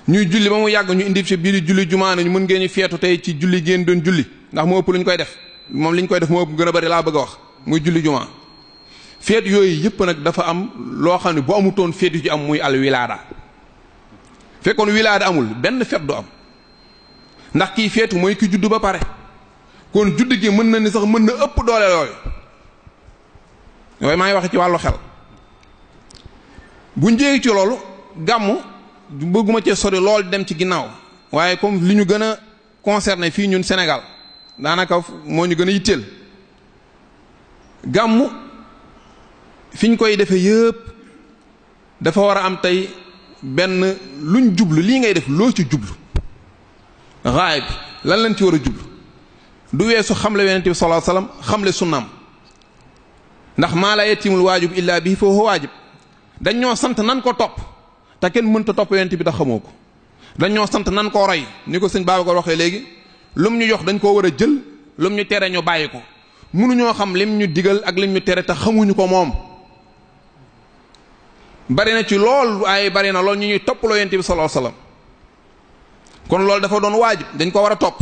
ñuy julli ba mu yàgg ñu indi ci biir julli jumaa ñu mën ngeen ñu feetu tey ci julli ngeen doon julli ndax moo ëpp lu ñu koy def moom li ñu koy def moo ëpp gën a bari laa bëgg a wax muy julli jumaa feet yooyu yëpp nag dafa am loo xam ne bu amutoon feet yu ci am muy al wilaada fekkoon wilaada amul benn feet du am ndax kii feetu mooy ki juddu ba pare kon judd gi mën na ni sax mën na ëpp doole yooyu maa ngi wax ci wàllu xel bu njéegi ci loolu gàmmu bëgguma cee sori lool dem ci ginnaaw waaye comme li ñu gën a concerné fii ñun Sénégal daanaka moo ñu gën a yitteel gàmmu fi ñu koy defee yëpp dafa war a am tey benn luñ jublu lii ngay def loo ci jublu raay bi lan lañ ci war a jublu du weesu xamle yonent bi sallallahu alayhi wasallam xamle sunnaam ndax maa la yatimul waajib illa bihi fa huwa waajib dañ ñoo sant nan ko topp te kenn mënta topp yonent bi da xamoo ko dañ ñoo sant nan koo roy ni ko sëñ Babacar waxee léegi lum ñu jox dañ koo war a jël lum ñu tere ñu bàyyi ko mënuñoo xam lim ñu digal ak lim ñu tere te xamuñu ko moom bari na ci lool waaye bari na lool ñu ñuy toppaloo yonent bi sallallahu alayhi wasallam kon loolu dafa doon waajib dañ ko war a topp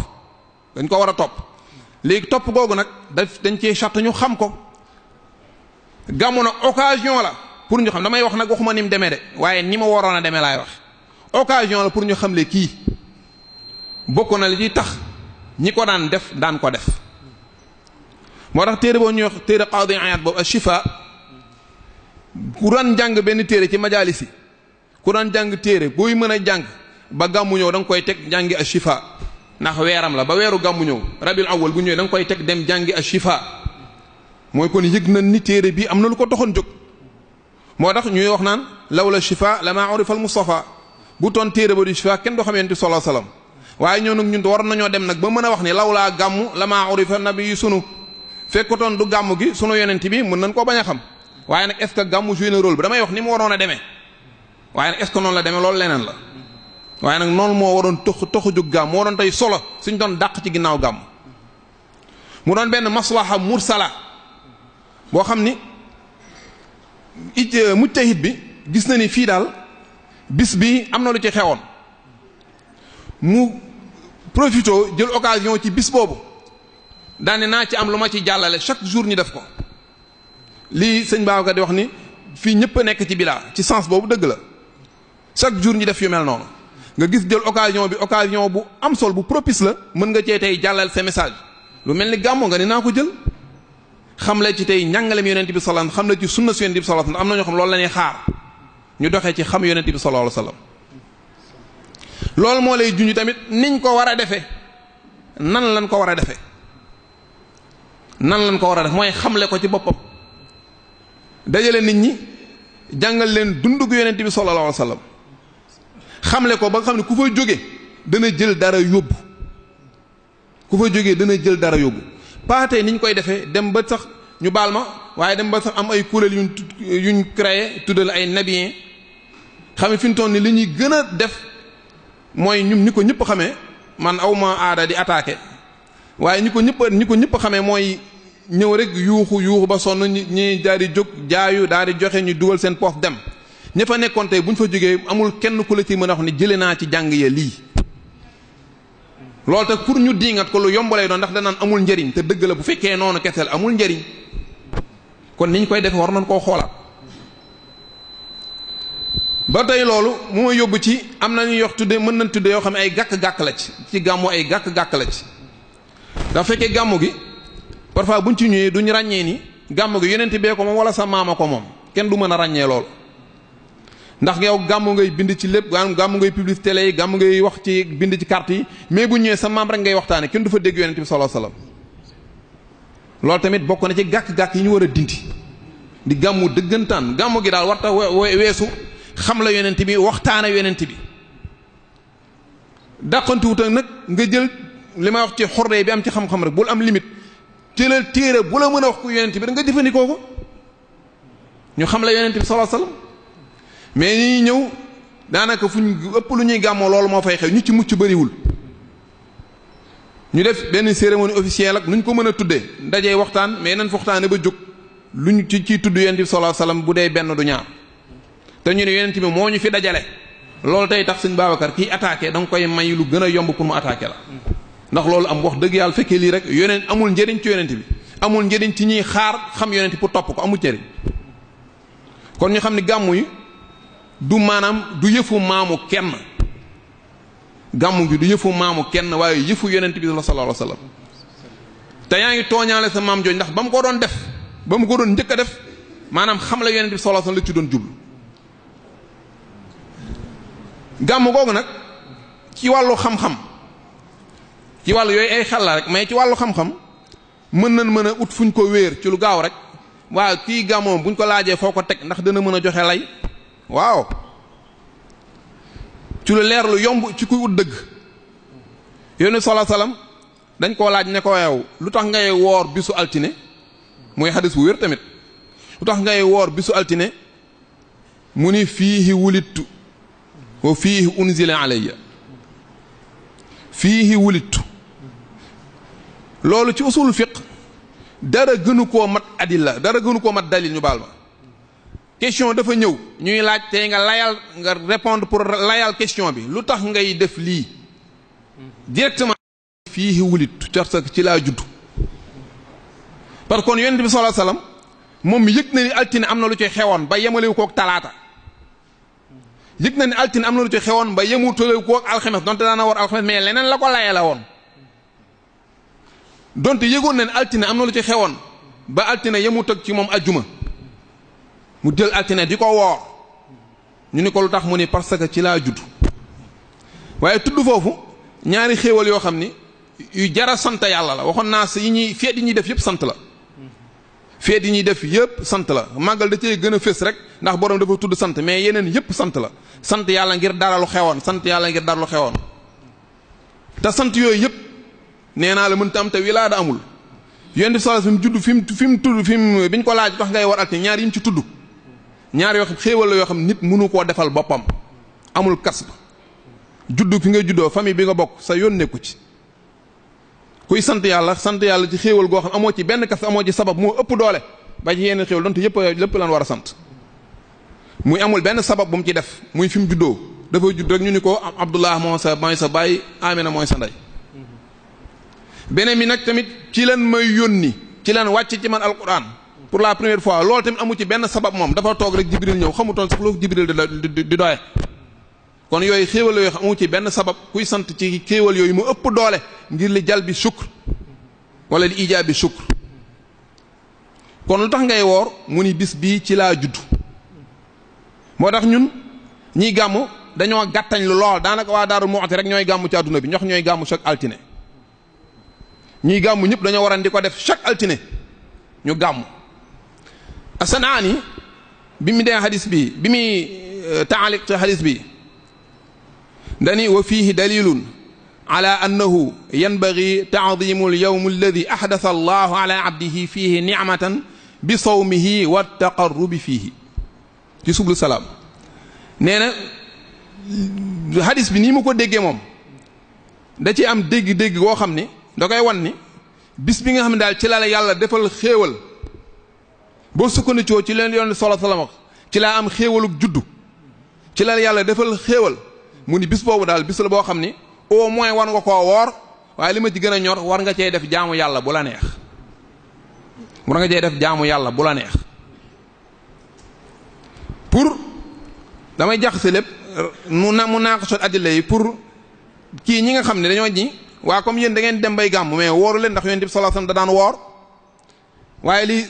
dañ ko war a topp léegi topp googu nag dañ cee charte ñu xam ko gàmmu nag occasion la pour ñu xam damay wax nag waxuma ni mu demee de waaye ni ma waroon a demee laay wax occasion la pour ñu xamle kii bokk na li ci tax ñi ko daan def daan ko def moo tax téere boobu ñuy wax téere Qaadi Iyaad boobu Ash-Shifaa ku daan jàng benn téere ci majaalis yi ku daan jàng téere booy mën a jàng ba gàmmu ñëw da nga koy teg jàngi Ash-Shifaa ndax weeram la ba weeru gàmmu ñëw Rabiul Awwal bu ñëwee da nga koy teg dem jàngi Ash-Shifaa mooy kon yëg na ni téere bi am na lu ko taxoon jóg moo tax ñuy wax naan lawla Shifaa lamaa urifa al-Mustafaa bu toon téere ba di Shifaa kenn du xam Yonent bi sallallahu alayhi wasallam waaye ñoo nag ñun war nañoo dem nag ba mën a wax ni lawlaa gàmmu lamaa urifa nabi sunu fekkotoon du gàmmu gi sunu yonent bi mën nañ koo bañ a xam waaye nag est-ce que gàmmu joué na rôle bi damay wax ni mu waroon a demee waaye nag est-ce que noonu la demee loolu leneen la waaye nag noonu moo waroon toxu jóg gàmm moo doon tey solo suñ doon dàq ci ginnaaw gàmm mu doon benn maslaha mursala boo xam ni mujtahid bi gis na ni fii daal bis bi am na lu ci xewoon mu profito jël occasion ci bis boobu daane naa ci am lu ma ci jàllale chaque jour ñu def ko lii sëñ Babacar di wax ni fii ñëpp a nekk ci bilaa ci sens boobu dëgg la chaque jour ñu def yu mel noonu nga gis jël occasion bi occasion bu am sol bu propice la mën nga cee tey jàllal sa message lu mel ni gàmmu nga ni naa ko jël xam la ci tey njàngalem yonent bi sallallahu alayhi wasallam xam la ci sunna si yonent bi sallallahu alayhi wasallam am na ñoo xam loolu la ñuy xaar ñu doxee ci xam yonent bi sallallahu alayhi wasallam loolu moo lay junj tamit niñ ko war a defee nan lañ ko war a defee nan lañ ko war a def mooy xamle ko ci boppam dajale nit ñi jàngal leen dundu yonent bi sallallahu alayhi wasallam xamle ko ba nga xam ne ku fa jóge dana jël dara yóbbu ku fa jógee dana jël dara yóbbu paatee niñ koy defee dem ba sax ñu baal ma waaye dem ba sax am ay kuréel yuñ créé tuddal ay nabiyen xam ne fi mu toll ni li ñuy gën a def mooy ñun ñi ko ñëpp xamee man awma aada di attaqué waaye ñi ko ñëpp xamee mooy ñëw rek yuuxu ba sonn ñi daal di jóg jaayu daal di joxe ñu dugal seen poos dem ña fa nekkoon tey bu ñu fa jógee amul kenn ku la ci mën a wax ni jëlee naa ci jàng ya lii loolu te pour ñu diingat ko lu yombalee doon ndax danaan amul njëriñ te dëgg la bu fekkee noonu keseel amul njëriñ kon niñ koy defee war nañ koo xoolaat ba tey loolu mu ma yóbbu ci am na ñuy yox tudde mën nañ tudde yoo xam ne ay gàkk-gàkk la ci gàmmu ay gàkk-gàkk la ci ndax fekkee gàmmu gi parfois buñ ci ñëwee duñ ràññee ni gàmmu gi yonent bee ko moom wala sa maama ko moom kenn du mën a ràññee loolu ndax yow gàmmu ngay bind ci lépp gàmmu ngay publicité télé yi gàmmu ngay wax ci bind ci carte yi mais bu ñëwee sa maam rek ngay waxtaane kenn du fa dégg yonent bi sallallahu alayhi wasallam loolu tamit bokk na ci gàkk-gàkk yi ñu war a dindi di gàmmu dëggantaan gàmmu gi daal warta weesu xam la yonent bi waxtaane yonent bi dàqantuwut ak nag nga jël li may wax ci xorde bi am ci xam-xam rek bul am limite jëlal téere bu la mën a wax ku yonent bi rek nga jëfandikoo ko ñu xam la yonent bi sallallahu alayhi wasallam mais ñi ñëw daanaka fuñ ëpp lu ñuy gàmmoo loolu moo fay xew ñu ci mucc bariwul ñu def benn cérémonie officielle ak nuñ ko mën a tuddee ndajee waxtaan mais nañ fa waxtaane ba jóg luñ ci ciy tudd yonent bi sallallahu alayhi wasallam bu dee benn du ñaar te ñu ne yonent bi moo ñu fi dajale loolu tey tax sëñ Babacar kiy attaqué da nga koy may lu gën a yomb pour mu attaqué la ndax loolu am wax dëgg yàlla fekkee lii rek yonent amul njëriñ ci yonent bi amul njëriñ ci ñuy xaar xam yonent pour topp ko amul njëriñ kon ñu xam ne gàmmu yi du maanaam du yëfu maamu kenn gàmmu gi du yëfu maamu kenn waaye yëfu yonent bi sallallahu alayhi wasallam te yaa ngi tooñaale sa maam jooju ndax ba mu ko doon def ba mu ko doon njëkk a def maanaam xam la yonent bi sallallahu alayhi wasallam la ci doon jublu gàmmu googu nag ci wàllu xam-xam ci wàllu yooyu ay xel la rek mais ci wàllu xam-xam mën a ut fuñ ko wéer ci lu gaaw rek waaw kii gàmmoo buñ ko laajee foo ko teg ndax dana mën a joxe lay waaw ci lu leer lu yomb ci kuy ut dëgg yonent sallallahu alayhi wasallam dañ koo laaj ne ko yow lu tax ngay woor bisu altine muy xadis bu wér tamit lu tax ngay woor bisu altine mu ni fiihi wulittu wa fiihi unzila alayya fiihi wulittu loolu ci usul fiqh dara gënu koo mat adilla dara gënu koo mat dalil ñu baal ma question dafa ñëw ñuy laaj tey nga layal nga répondre pour layal question bi lu tax ngay def lii directement fii wulit parce que ci laa judd parce que kon yonent bi sallallahu alayhi wasallam moom yëg na ni altine am na lu ci xewoon ba yemalewu kook talaata yëg na ni altine am na lu ci xewoon ba yemutalewu kook alxames donte daana war alxames mais leneen la ko layee la woon donte yëgoon na ni altine am na lu ci xewoon ba altine yemut ak ci moom ajjuma mu jël altine di ko woor ñu ni ko lu tax mu ni parce que ci laa judd waaye tudd foofu ñaari xéewal yoo xam ni yu jara sant yàlla la waxoon naa yi ñuy feet yi ñuy def yëpp sant la feet yi ñuy def yëpp sant la màggal da cee gën a fés rek ndax borom dafa tudd sant mais yeneen yëpp sant la sant yàlla ngir dara lu xewoon sant yàlla ngir dara lu xewoon te sant yooyu yëpp nee naa la mënta am te wilaada amul yonent bi sallallahu alayhi wasallam judd fi mu tudd biñ ko laaj tax ngay war altine ñaar yi mu ci tudd ñaar yoo xam xéewal la yoo xam nit mënu koo defal boppam amul kas ba juddu fi nga juddoo famille bi nga bokk sa yoon nekku ci kuy sant yàlla ci xéewal goo xam amoo ci benn kas amoo ci sabab moo ëpp doole ba ci yenn xéewal donte yëpp lépp lan war a sant muy amul benn sabab bu mu ci def muy fi mu juddoo dafa judd rek ñu ni ko Abdullah mooy sa baay Amina mooy sa ndey beneen bi nag tamit ci leen may yónni ci leen wàcc ci man alquran pour la première fois loolu tamit amu ci benn sabab moom dafa toog rek Jibril ñëw xamutoon sax loolu Jibril di doye kon yooyu xéewal yooyu amu ci benn sabab kuy sant ci xéewal yooyu mu ëpp doole ngir li jal bi shukr wala li ijaab bi shukr kon lu tax ngay woor mu ni bis bii ci laa judd moo tax ñun ñiy gàmmu dañoo gàttañ lu lool daanaka waa Daaru Muxti rek ñooy gàmmu ci àdduna bi ñox ñooy gàmmu chaque altine ñuy gàmmu ñëpp dañoo waran di ko def chaque altine ñu gàmmu Asanaani bi mu dee xadis bi bi muy taaliq ci xadis bi dani wa fiihi dalilun ala annahu yanbaghi ta'zimu al-yawm alladhi ahdatha allahu ala abdihi fiihi ni'matan bi sawmihi wa taqarrubi fiihi ci sublu salaam nee na xadis bi nii mu ko déggee moom da ci am dégg-dégg goo xam ni da koy wan ni bis bi nga xam ne daal ci la yàlla defal xéewal boo sukkandikoo ci leen yoon solo salaam ci laa am xéewalug juddu ci la yàlla defal xéewal mu ni bis boobu daal bis la boo xam ni au moins war nga koo woor waaye li ma ci gën a ñor war nga cee def jaamu yàlla bu la neex war nga cee def jaamu yàlla bu la neex pour damay jaxase lépp mu naaqasot addila yi pour kii ñi nga xam ne dañoo ñi waa comme yéen da ngeen dem bay gàmm mais wooru leen ndax yonent bi sallallahu alayhi wasallam da daan woor waaye li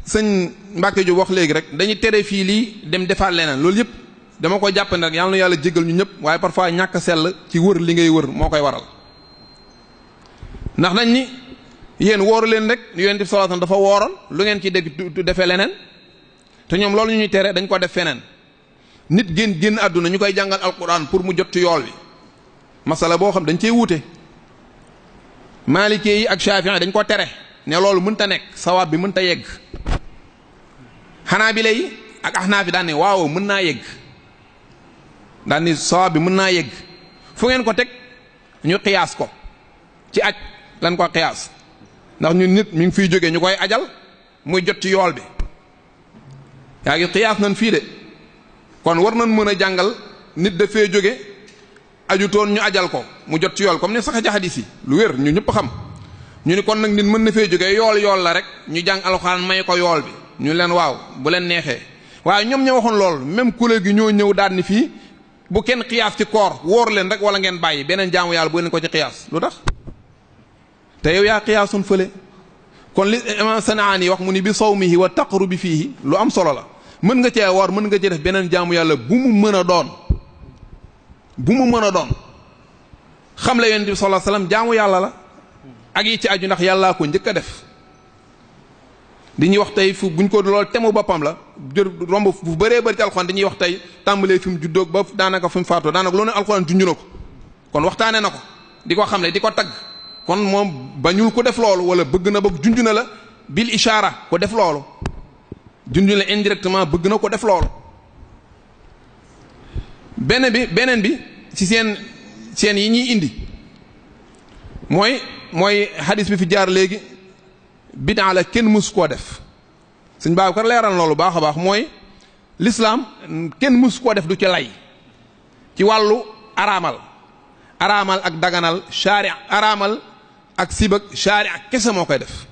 sëñ Mbàkke ju wax léegi rek dañuy tere fii lii dem defaat leneen loolu yëpp dama ko jàpp ne rek yàlla na yàlla jéggal ñu ñëpp waaye parfois ñàkk sell ci wër li ngay wër moo koy waral ndax dañ ni yéen wooru leen rek yonent bi sallallahu alayhi wasallam dafa wooroon lu ngeen ci dégg defee leneen te ñoom loolu ñu ñuy tere dañ ko def feneen nit génn àdduna ñu koy jàngal alquran pour mu jot ci yool bi masala boo xam dañ cee wuute maalikee yi ak Shafi'i dañ ko tere ne loolu mënta nekk sawaab bi mënta yegg Hanaabila yi ak Ahnaaf daan ne waaw mën naa yegg daan ni sawaab bi mën naa yegg fu ngeen ko teg ñu xiyaas ko ci aj lan ko xiyaas ndax ñun nit mi ngi fiy jógee ñu koy ajal muy jot ci yool bi yaa ngi xiyaas nañ fii de kon war nañ mën a jàngal nit dafee jóge ajutoon ñu ajal ko mu jot ci yool comme ni sax ci hadis yi lu wér ñu ñëpp xam ñu ni kon nag nit mën na fee jóge yool la rek ñu jàng alxuraan may ko yool bi ñu leen waaw bu leen neexee waaye ñoom ñoo waxoon lool même kuréel gi ñoo ñëw daal ni fii bu kenn xiyaas ci koor wóor leen rek wala ngeen bàyyi beneen jaamu yàlla bu leen ko ci xiyaas lu tax te yow yaa xiyaasoon fële kon li imam Sanaani wax mu ni bi sawmihi wa taqrubi fiihi lu am solo la mën nga cee woor mën nga cee def beneen jaamu yàlla bu mu mën a doon xam la yonent bi sallallahu alayhi wasallam jaamu yàlla la ak yi ci aju ndax yàllaa ko njëkk a def di ñuy wax tey fu buñ ko lool temu boppam la jër romb fu bëree bëri ci alxuraan dañuy wax tey tàmbalee fi mu juddóog ba daanaka fi mu faatoo daanaka loolu ne alxuraan junju na ko kon waxtaane na ko di ko xamle di ko tagg kon moom bañul ko def loolu wala bëgg na boog junju na la bil ishaara ko def loolu junju la indirectement bëgg na ko def loolu beneen bi ci seen yi ñuy indi mooy hadis bi fi jaar léegi bid'a la kenn mësu koo def Sëñ Babacar leeral loolu baax a baax mooy l'islam kenn mus koo def du ci lay ci wàllu araamal ak daganal shari araamal ak sibak shari ak kese moo koy def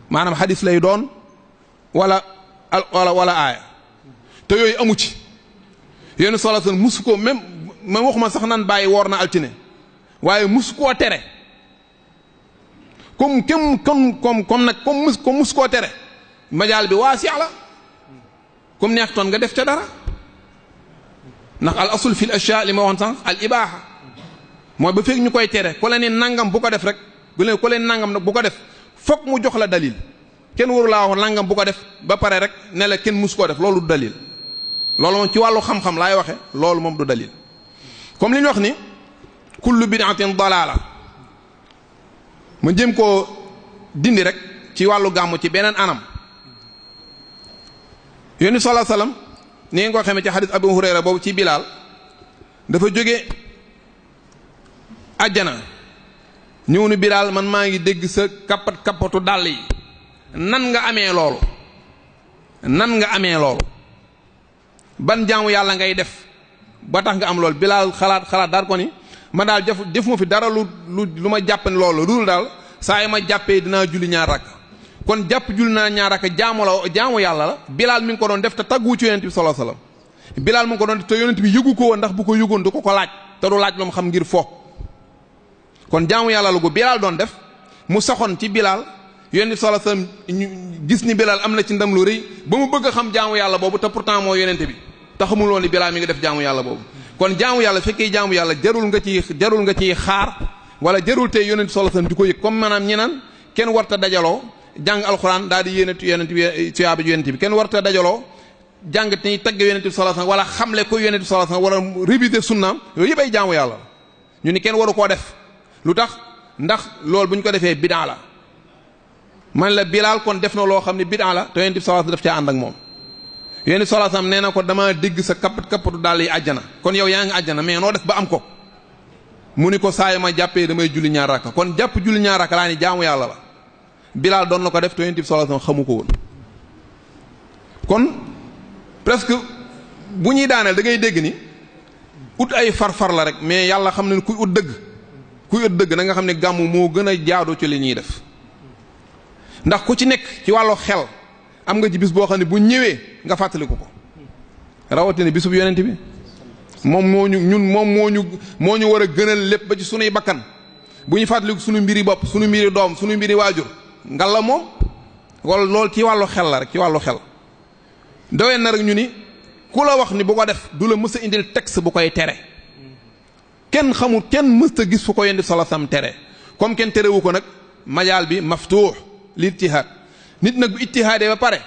maanaam xadis lay doon wala aaya te yooyu amu ci yéen solo san musu ko même waxuma sax nan bàyyi woor na altine waaye musu koo tere comme musu koo tere majaal bi waasi la comme neex toon nga def ca dara ndax al asul fil ashya li ma waxoon sànq al ibaaxa mooy ba fekk ñu koy tere ku la ne nangam bu ko def rek ku leen nangam nag bu ko def fokk mu jox la dalil kenn waru laa wax nangam bu ko def ba pare rek ne la kenn mus koo def loolu du dalil loolu moom ci wàllu xam-xam laay waxe loolu moom du dalil comme li ñu wax ni kullu bid'atin dalaala ma jëm koo dindi rek ci wàllu gàmmu ci beneen anam yónni sallallahu alayhi wasallam ni ngeen ko xamee ci xadis Abu Hurayra boobu ci Bilaal dafa jóge àjjana ñëw ni Bilaal man maa ngi dégg sa kappatu dàll yi nan nga amee loolu ban jaamu yàlla ngay def ba tax nga am loolu Bilaal xalaat daal ko ni ma daal def ma fi dara lu ma jàpp ne loolu dul daal saa yi ma jàppee dinaa julli ñaar rakk kon jàpp julli naa ñaar rakk jaamu yàlla la Bilaal mi ngi ko doon def te taggu ci yonent bi sallallahu alayhi wasallam Bilaal mi ngi ko doon def te yonent bi yëgu ko woon ndax bu ko yëgoon du ko laaj te du laaj lu mu xam ngir fo kon jaamu yàlla la gu Bilaal doon def mu saxoon ci Bilaal yonent bi sallallahu alayhi wasallam gis ni Bilaal am na ci ndam lu rëy ba mu bëgg a xam jaamu yàlla boobu te pourtant moo yonent bi te xamul woon ni Bilaal mi ngi def jaamu yàlla boobu kon jaamu yàlla fekkee jaamu yàlla jarul nga ciy xaar wala jarul tey yonent bi sallallahu alayhi wasallam di ko yëg comme maanaam ñi naan kenn warta dajaloo jàng alxuraan daal di yonent bi tuyaaba yonent bi kenn warta dajaloo jàng ni tagg yonent bi sallallahu alayhi wasallam wala xamle ko yonent bi sallallahu alayhi wasallam wala réviser sunnaam yooyu yëpp ay jaamu yàlla la ñu ni kenn waru koo def lu tax ndax loolu bu ñu ko defee bid'a la man la Bilaal kon def na loo xam ne bid'a la te yonent bi sallallahu alayhi wasallam daf caa ànd ak moom yonent bi sallallahu alayhi wasallam nee na ko damaa dégg sa kappatu daal yi àjjana kon yow yaa ngi àjjana mais noo def ba am ko mu ni ko saa yi ma jàppee damay julli ñaar rakka kon jàpp julli ñaar rakka laa ni jaamu yàlla la Bilaal doon na ko def te yonent bi sallallahu alayhi wasallam xamu ko woon kon presque bu ñuy daaneel da ngay dégg ni ut ay farfar la rek mais yàlla xam ne kuy ut dëgg na nga xam ne gàmmu moo gën a jaadu ci li ñuy def ndax ku ci nekk ci wàllu xel am nga ci bis boo xam ne bu ñëwee nga fàttaliku ko rawatina bisub yonent bi moom moo ñu war a gënal lépp ba ci sunuy bakkan bu ñu fàttaliku sunu mbiri bopp sunu mbiri doom sunu mbiri waajur ngalla moom wala loolu ci wàllu xel la rek ci wàllu xel doyen na rek ñu ni ku la wax ni bu ko def du la mës a indil texte bu koy tere kenn xamul kenn mësta gis fu ko yonent bi sallallahu alayhi wasallam tere comme kenn terewu ko nag majaal bi maftuux li ijtihaad nit nag bu ijtihaadee ba pare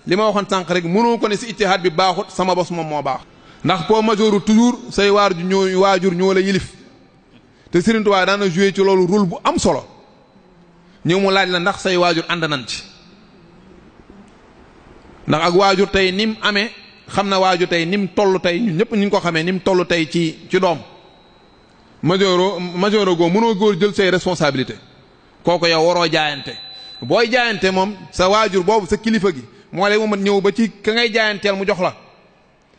li ma waxoon sànq rek mënoo ko ne si ijtihaad bi baaxut sama bos moom moo baax ndax po majooru toujours say waajur ñoo la yilif te Serigne Touba daana joué ci loolu rôle bu am solo ñëw mu laaj la ndax say waajur ànd nañ ci ndax ak waajur tey ni mu amee xam na waajur tey ni mu toll tey ñun ñëpp ñu ngi ko xamee ni mu toll tey ci doom majooro goo mënoo góor jël say responsabilité kooku yow waroo jaayante booy jaayante moom sa waajur boobu sa kilifa gi moo lay moom ñëw ba ci ka ngay jaayanteel mu jox la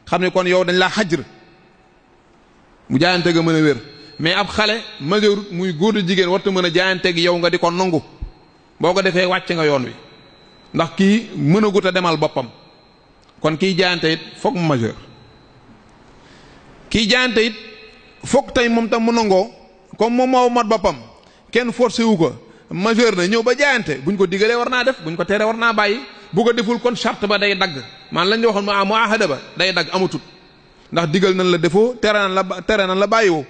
xam ne kon yow dañ laa xajr mu jaayante ga mën a wér mais ab xale majeur muy góor di jigéen warta mën a jaayante gi yow nga di ko nangu boo ko defee wàcc nga yoon wi ndax kii mën a gut a demal boppam kon kiy jaayante it foog mu majeur kiy jaayante it foog tey moom tam mu nangoo comme moom moo mat boppam kenn forcé wu ko majeur na ñëw ba jaayante buñ ko digalee war naa def buñ ko teree war naa bàyyi bu ko deful kon charte ba day dagg man lañ waxoon mu ahada ba day dagg amatut ndax digal nañ la defoo tere nañ la bàyyiwoo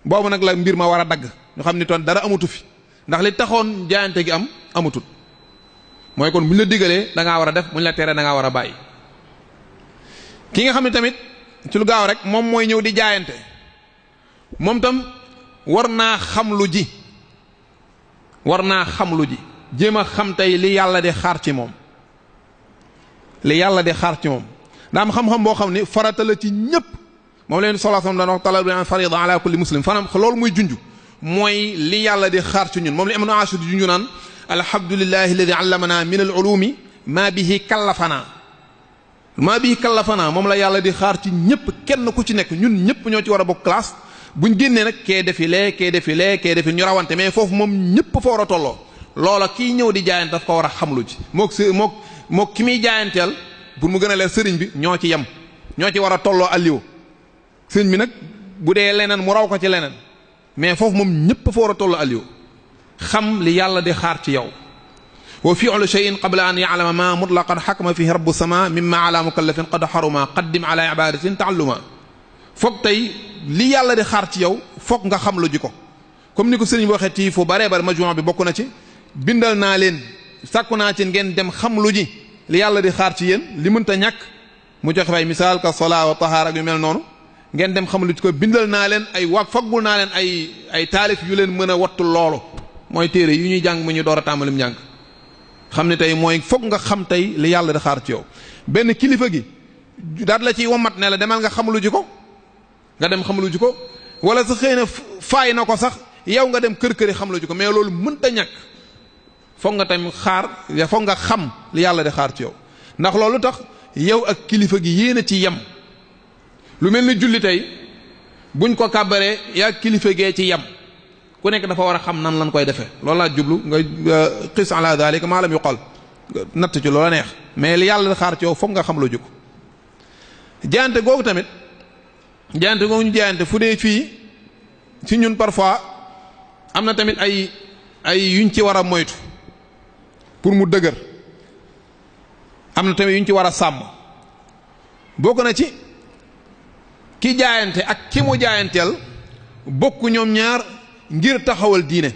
boobu nag la mbir ma war a dagg ñu xam ni toon dara amatu fi ndax li taxoon jaayante gi am amatut mooy kon buñ la digalee da ngaa war a def buñ la teree da ngaa war a bàyyi ki nga xam ne tamit ci lu gaaw rek moom mooy ñëw di jaayante moom tam war naa xam lu ji jéem a xam tey li yàlla di xaar ci moom daa am xam-xam boo xam ni farata la ci ñëpp moom leen sallallahu alayhi wasallam daan wax talabul farida ala kulli muslim fanam loolu muy junj mooy li yàlla di xaar ci ñun moom li am na ashu di junju naan alhamdulillahi alladi allamana min al ulumi ma bihi kallafana maa bii kallafanaa moom la yàlla di xaar ci ñëpp kenn ku ci nekk ñun ñëpp ñoo ci war a bokk classe buñ génnee nag kee defi lee kee defi lee kee defi ñu rawante mais foofu moom ñëpp fa war a tolloo loola kii ñëw di jaayante daf ko war a xamlu ci mook ki muy jaayanteel pour mu gën a leer sëriñ bi ñoo ci yem ñoo ci war a tolloo alliwo sëriñ bi nag bu dee leneen mu raw ko ci leneen mais foofu moom ñëpp fa war a tolloo alliwo xam li yàlla di xaar ci yow wa fi'lu shay'in qabla an ya'lama ma mutlaqan hakama fihi rabbu sama mimma ala mukallafin qad haruma qaddim ala ibadatin ta'alluma foog tey li yàlla di xaar ci yow foog nga xam lu ji ko comme ni ko sëriñ bi waxee ci fu baree bari majmu'a bi bokk na ci bindal naa leen sàkku naa ci ngeen dem xam lu ji li yàlla di xaar ci yéen li mënta ñàkk mu joxe fay misaal ka solaa wa tahaara ak yu mel noonu ngeen dem xam lu ci ko bindal naa leen ay faggul naa leen ay taalif yu leen mën a wattu loolu mooy téere yu ñuy jàng mu ñu door a tàmbalim njàng xam ne tey mooy foog nga xam tey li yàlla di xaar ci yow benn kilifa gi daat la ciy womat ne la demal nga xam lu ji ko nga dem xam lu ji ko wala sa xëy na faay na ko sax yow nga dem kër-këri xam lu ji ko mais loolu mënta ñàkk foog nga tamit foog nga xam li yàlla di xaar ci yow ndax loolu tax yow ak kilifa gi yéen a ci yem lu mel ni julli tey buñ ko kàbbaree yaa kilifa gee ci yem ku nekk dafa war a xam nan lan koy defee loolu laa jublu nga xis ala dalika maa lam yuqal natt ci loola neex mais li yàlla di xaar ci yow foog nga xam lu ji ko jaayante googu tamit jaayante googu ñu jaayante fu dee fii ci ñun parfois am na tamit ay yuñ ci war a moytu pour mu dëgër am na tamit yuñ ci war a sàmm bokk na ci ki jaayante ak ki mu jaayanteel bokk ñoom ñaar ngir taxawal diine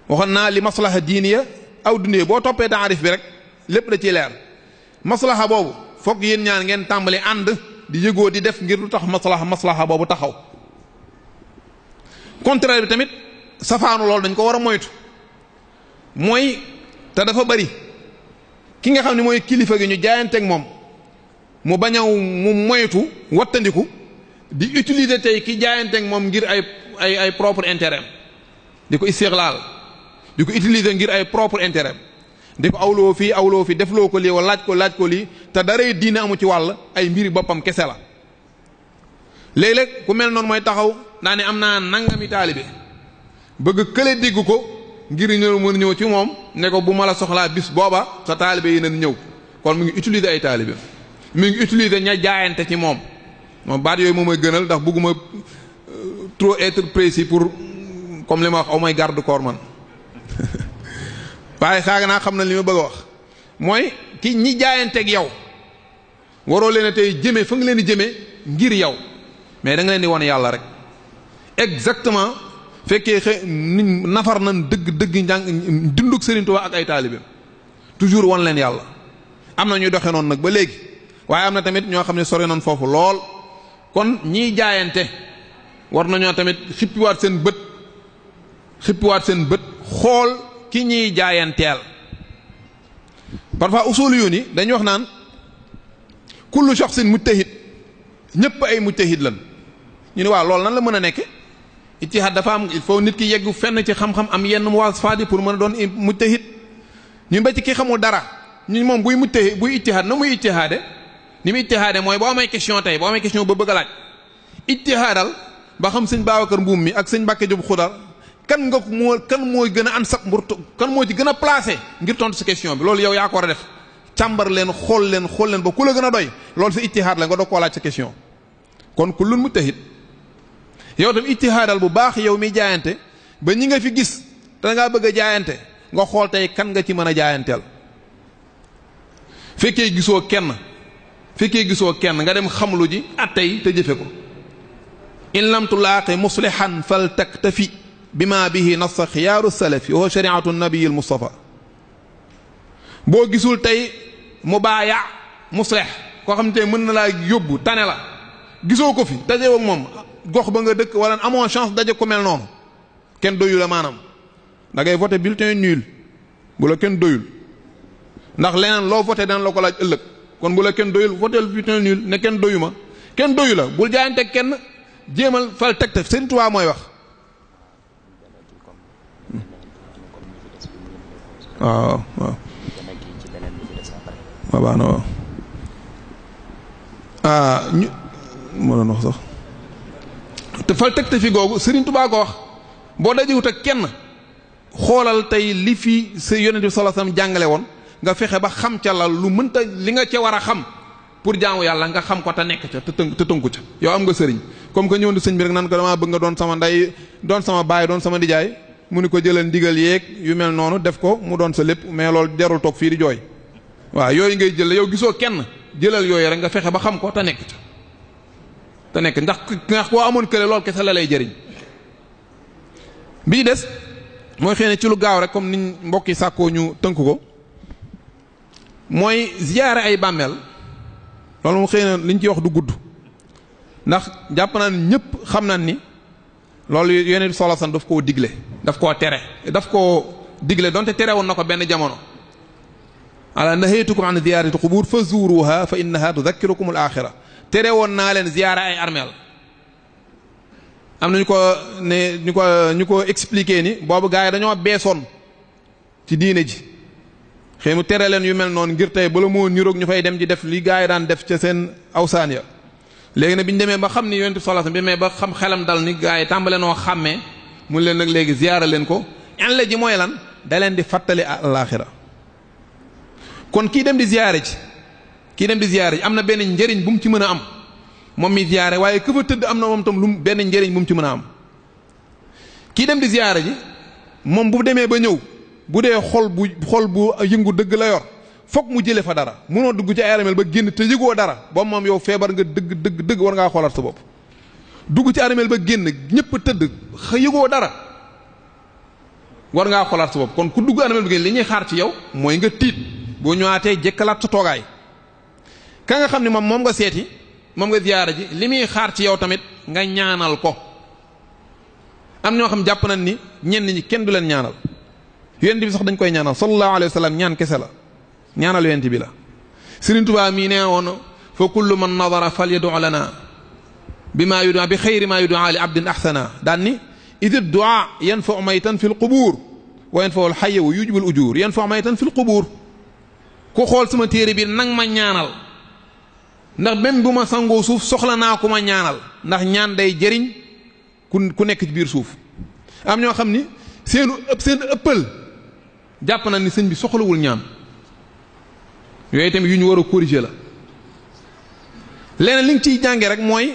waxoon naa li maslaha diiniya aw dundee boo toppee taarif bi rek lépp da ciy leer maslaha boobu foog yéen ñaan ngeen tàmbali ànd di yëgoo di def ngir lu tax maslaha boobu taxaw contraire bi tamit safaanu loolu dañ ko war a moytu mooy te dafa bari ki nga xam ne mooy kilifa gi ñu jaayanteeg moom mu bañaw mu moytu wattandiku di utiliser tey ki jaayanteeg moom ngir ay propre intérêt di ko istixlaal di ko utiliser ngir ay propre intérêt di ko awloo fii defloo ko lii wala laaj ko lii te daray diine amu ci wàll ay mbiri boppam kese la léeg-léeg ku mel noonu mooy taxaw daa ne am naa nangami taalibe bëgg kële dégg ko ngir ñëw ci moom ne ko bu ma la soxlaa bis booba sa taalibe yi nañ ñëw kon mu ngi utiliser ay taalibe mi ngi utiliser ña jaayante ci moom baat yooyu moom mooy gënal ndax bëgguma trop être précis pour comme li ma wax aw may garde corps man waaye xaaga naa xam na li ma bëgg a wax mooy ki ñi jaayanteeg yow waroo leen a tey jëmee fa nga leen di jëmee ngir yow mais da nga leen di won yàlla rek exactement fekkee nafar nañ dëgg njàng dunduk Serigne Touba ak ay taalibeem toujours won leen yàlla am na ñuy doxe noonu nag ba léegi waaye am na tamit ñoo xam ne sori nañ foofu lool kon ñiy jaayante war nañoo tamit xippiwaat seen bët xool ki ñiy jaayanteel parfois usul yu ni dañuy wax naan kullu shakhsin mujtahid ñëpp ay mujtahid lan ñu ne waaw loolu nan la mën a nekk ijtihaad dafa am il faut nit ki yeggu fenn ci xam-xam am yenn muwasafaat yi pour mën a doon mujtahid ñun ba ci ki xamul dara ñun moom buy ijtihaad na muy ijtihaade ni muy ijtihaade mooy boo amee question tey boo amee question ba bëgg a laaj ijtihaadal ba xam sëñ Babacar Mbuum mi ak sëñ Mbàkke Jóob Xudar kan mooy gën a ansab kan moo ci gën a placé ngir tontu si question bi loolu yow yaa ko war a def càmbar leen xool leen ba ku la gën a doy loolu sa ijtihaad la nga doog koo laaj sa question kon kullun mujtahid yow tam ijtihaadal bu baax yow mi jaayante ba ñi nga fi gis te ngaa bëgg a jaayante nga xool tey kan nga ci mën a jaayanteel fekkee gisoo kenn nga dem xamlu ji attey te jëfe ko in lam tulaaqi muslihan fal taktafi bima bihi nassa xiyaaru salafi wa shariatu nabiyil mustafa boo gisul tey mubaaya muslih koo xam ne tey mën na laa yóbbu tane la gisoo ko fi daje ak moom gox ba nga dëkk wala amoo chance daje ko mel noonu kenn doyu la maanaam da ngay voté bulletin nul bu la kenn doyul ndax leneen loo voté dana la ko laaj ëllëg kon bu la kenn doyul voté bulletin nul ne kenn doyu ma kenn doyu la bul jaayante kenn jéemal fal teg Sëriñ Tuubaa mooy wax waaw baax na waaw ñu moo doon wax sax te fal teg te fi googu Serigne Touba ko wax boo dajewut ak kenn xoolal tey li fi sa Yonent bi sallallahu alayhi wasallam jàngale woon nga fexe ba xam ca la lu mënta li nga ca war a xam pour jaamu yàlla nga xam ko te nekk ca te tënku ca yow am nga sëriñ comme que ñëw di sëñ bi rek nan ko damaa bëgg nga doon sama ndey doon sama baay doon sama nijaay mu ni ko jëlal ndigal yeeg yu mel noonu def ko mu doon sa lépp mais loolu jarul toog fii di jooy waaw yooyu ngay jël yow gisoo kenn jëlal yooyu rek nga fexe ba xam ko te nekk ca te nekk ndax koo amoon kële loolu kese la lay jëriñ bii des mooy xëy na ci lu gaaw rek comme niñ mbokk yi sàkkoo ñu tënk ko mooy ziyaare ay bàmmeel loolu mu xëy na liñ ci wax du gudd ndax jàpp naa ne ñëpp xam nañ ni loolu Yonent bi sallallahu alayhi wasallam daf koo digle daf koo tere daf koo digle donte tere woon na ko benn jamono ala nahaytukum an ziyaarati qubur fazuruha fa innaha tudhakkirukum al-axira tere woon naa leen ziyaara ay armeel am na ñu ko expliquer ni boobu gars yi dañoo beesoon ci diine ji xëy mu tere leen yu mel noonu ngir tey bala moo niroog ñu fay dem di def li gars yi daan def ca seen awsaan ya léegi nag bi ñu demee ba xam ni Yonent bi sallallahu alayhi wasallam bi demee ba xam xelam dal ni gars yi tàmbale noo xàmmee mun leen nag léegi ziyaara leen ko en la ji mooy lan da leen di fàttali àllaaxira kon kii dem di ziyaare ji am na benn njëriñ bu mu ci mën a am moom mi ziyaare waaye ku fa tëdd am na moom tam lu benn njëriñ bu mu ci mën a am kii dem di ziyaare ji moom bu demee ba ñëw bu dee xol bu yëngu dëgg la yor fokk mu jële fa dara munoo dugg ci ay armeel ba génn te yëgoo dara ba moom yow feebar nga dëgg war ngaa xoolaat sa bopp dugg ci armeel ba génn ñëpp tëdd yëgoo dara war ngaa xoolaat sa bopp kon ku dugg armeel ba génn li ñuy xaar ci yow mooy nga tiit boo ñëwaatee jëkkalaat sa toogaay ka nga xam ne moom nga seeti moom nga ziyaara ji li muy xaar ci yow tamit nga ñaanal ko am ñoo xam jàpp nañ ni ñenn ñi kenn du leen ñaanal yonent bi sax dañ koy ñaanal sallallahu alayhi wa sallam ñaan kese la ñaanal yonent bi la Sëriñ Tuubaa mii nee woon fa kullu man nadara falyad'u lana bima yud'a bi xayri ma yud'a li abdin ahsana daan ni idi du'a yanfa'u maytan fil qubur wa yanfa'u al-hayya wa yujibu al-ujur yanfa'u maytan fil qubur ku xool sama téere bi nang ma ñaanal ndax même bu ma sangoo suuf soxla naa ku ma ñaanal ndax ñaan day jëriñ ku nekk ci biir suuf am ñoo xam ni seen ëppal jàpp na ni sëñ bi soxlawul ñaan yooyu tamit yu ñu war a corriger la leneen li nga ciy jànge rek mooy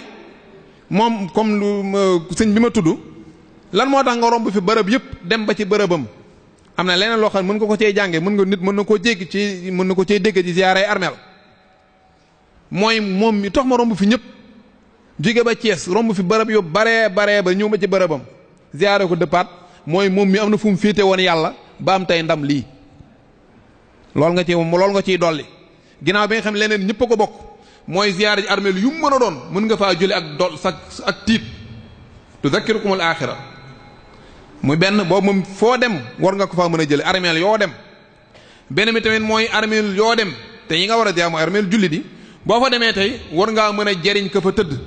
moom comme lu sëñ bi ma tudd lan moo tax nga romb fi bërëb yëpp dem ba ci bërëbam am na leneen loo xam ne mën nga ko cee jànge nit mën na koo jéggi mën na ko cee dégg ci ziyaare armeel mooy moom mi tax ma romb fi ñëpp jóge ba Thiès romb fi bërëb yu baree ba ñëw ba ci bërëbam ziyaare ko dëppaat mooy moom mi am na fu mu féete woon yàlla ba am tey ndam lii loolu nga ciy dolli ginnaaw bi nga xam leneen ñëpp a ko bokk mooy ziyaare ji armeel yu mu mën a doon mën nga faa jële ak tiit tudhakkirukum al-aaxira muy benn boobu moom foo dem war nga ko faa mën a jële armeel yoo dem benn mi tamit mooy armeel yoo dem te yi nga war a jaamu armeel julli di boo fa demee tey war ngaa mën a jëriñ ko fa tëdd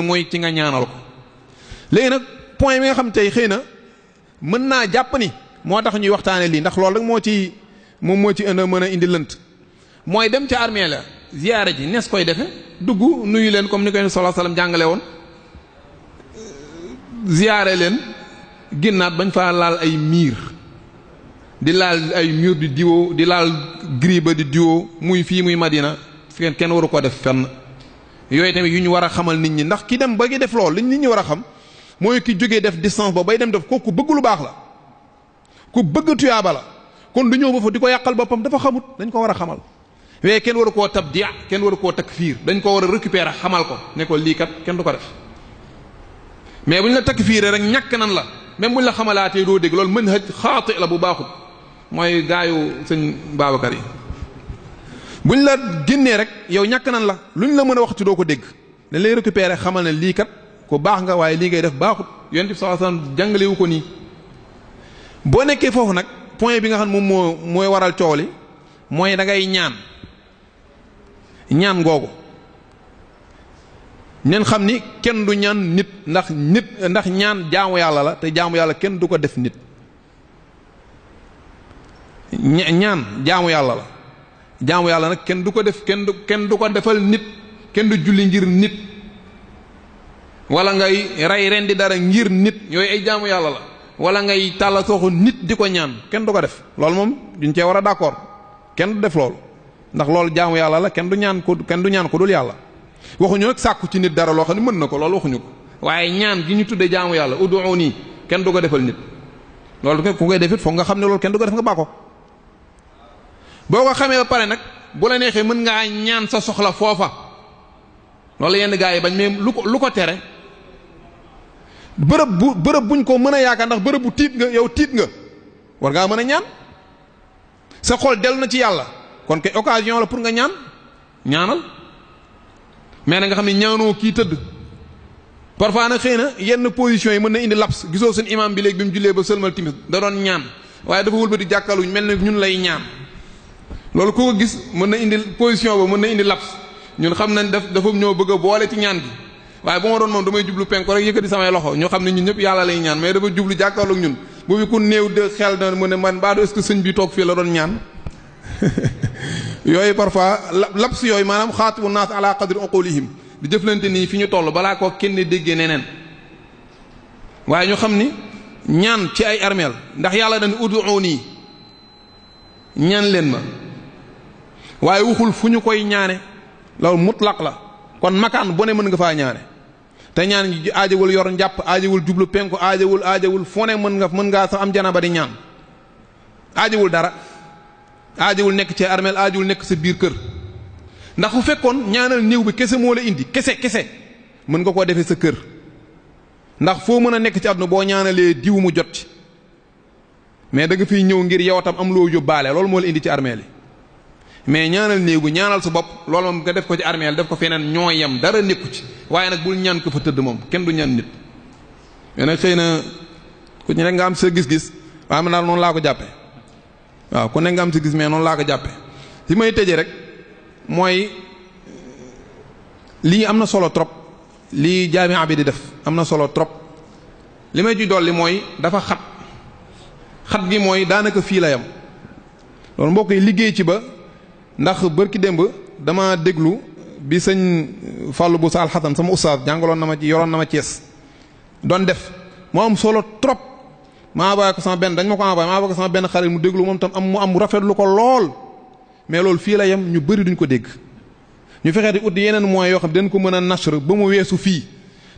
mooy ci nga ñaanal ko léegi nag point bi nga xam tey xëy na mën naa jàpp ni moo tax ñuy waxtaane lii ndax loolu rek moo ci mën a indi lënt mooy dem ca armée la ziyaara ji nees koy defe dugg nuyu leen comme ni koy sallallahu alayhi wasallam jàngale woon ziyaare leen ginnaat bañ fa laal ay miir di laal ay mur di diwoo di laal gris ba di diwoo muy fii muy Madina kenn waru ko def fenn yooyu tamit yu ñu war a xamal nit ñi ndax ki dem ba gi def lool li nit ñi war a xam mooy ki jógee def distance ba bay dem def ko ku bëgg lu baax la ku bëgg tuyaaba la kon du ñëw ba fa di ko yàqal boppam dafa xamut dañ ko war a xamal waaye kenn waru koo tabdi' kenn waru koo takfiir dañ ko war a récupérer xamal ko ne ko lii kat kenn du ko def mais bu ñu la takfiiree rek ñàkk nan la même bu ñu la xamalaatee doo dégg loolu manhaj xaati la bu baaxut mooy gaayu sëñ Babacar yi buñ la génnee rek yow ñàkk nan la luñ la mën a waxtu doo ko dégg dañ lay récupérer xamal ne lii kat ku baax nga waaye lii ngay def baaxut Yonent bi sallallahu alayhi wasallam jàngalewu ko nii. boo nekkee foofu nag point bi nga xam moom mooy waral coow li mooy da ngay ñaan googu neen xam ni kenn du ñaan nit ndax ñaan jaamu yàlla la te jaamu yàlla kenn du ko def nit. ñaan jaamu yàlla la jaamu yàlla nag kenn du ko def kenn du ko defal nit, kenn du julli ngir nit wala ngay rey ren di dara ngir nit, yooyu ay jaamu yàlla la. wala ngay tàllal sooxu nit di ko ñaan kenn du ko def, loolu moom duñ cee war a d'accord, kenn du def loolu ndax loolu jaamu yàlla la, kenn du ñaan ko dul yàlla. waxuñu nag sàkku ci nit dara loo xam ne mën na ko, loolu waxuñu ko, waaye ñaan gi ñu tuddee jaamu yàlla ud'uuni kenn du ko defal nit. loolu ku koy defit foog nga xam ne loolu kenn du ko def nga baa ko. boo ko xamee ba pare nag bu la neexee mën ngaa ñaan sa soxla foofa, loolu yenn gaa yi bañ, mais lu ko tere. bërëb buñ ko mën a yaakaar, ndax bërëb bu tiit nga yow, tiit nga war ngaa mën a ñaan, sa xol dellu na ci yàlla, kon kay occasion la pour nga ñaanal. mais na nga xam ne ñaanoo kii tëdd. parfois nag xëy na yenn position yi mën na indi laps. gisoo seen imam bi léegi bi mu jullee ba sëlmal timis da doon ñaan, waaye dafa wëlbati jàkkaarluñ mel ne ñun lay ñaan. loolu ku ko gis mën na indi position ba mën na indi laps. ñun xam nañ dafa ñoo bëgg a boole ci ñaan gi, waaye bu ma doon moom damay jublu penku rek yëkkati samay loxo ñoo xam ne ñun ñëpp yàlla lay ñaan, mais dafa jublu jàkkaarloog ñun. boobu ku néew de xel da mu ne man baadu est-ce que sëñ bi toog fii la doon ñaan. yooyu parfois laps yooyu maanaam xaatibu naas ala qadri uqulihim di jëflante nii fi ñu toll balaa koo kenn déggee neneen. waaye ñu xam ni ñaan ci ay armeel, ndax yàlla dañu ud'uuni ñaan leen ma, waaye waxul fu ñu koy ñaane, loolu mutlaq la. kon makaan bu ne mën nga faa ñaane, te ñaan gi aajawul yor njàpp, aajawul jublu penku, aajawul fu ne mën ngaa sax am janaba di ñaan, aajawul dara, aajawul nekk ci armeel, aajawul nekk sa biir kër. ndax bu fekkoon ñaanal néew bi kese moo la indi kese mën nga koo defee sa kër, ndax foo mën a nekk ci àdduna boo ñaanalee diw mu jot ci, mais da nga fiy ñëw ngir yow tam am loo yóbbaale, loolu moo la indi ci armeel yi. mais ñaanal néew bi ñaanal sa bopp, loolu moom nga def ko ci armeel def ko feneen ñoo yem, dara nekku ci. waaye nag bul ñaan ko fa tëdd moom, kenn du ñaan nit. mais nag xëy na ku ñu rek nga am sa gis-gis, waaye man daal noonu laa ko jàppee. waaw ku ne nga am sa gis, mais noonu laa ko jàppee. li may tëjee rek mooy lii am na solo trop, lii jaami'a bi di def am na solo trop. li may ci dolli mooy dafa xat gi mooy daanaka fii la yam. loolu mbokk yi liggéey ci ba. ndax bërki démb dama déglu bi sëñ Fallou Boussa Alxasan sama oustaz jàngaloon na ma ci yoroon na ma Cees doon def moo am solo trop. maa envoyé ko sama benn dañ ma ko envoyé maa envoyé ko sama benn xarit mu déglu moom tam mu rafetlu ko lool. mais loolu fii la yem, ñu bëri duñ ko dégg. ñu fexee di ut yeneen moyens yoo xam dañ ko mën a nashr ba mu weesu fii.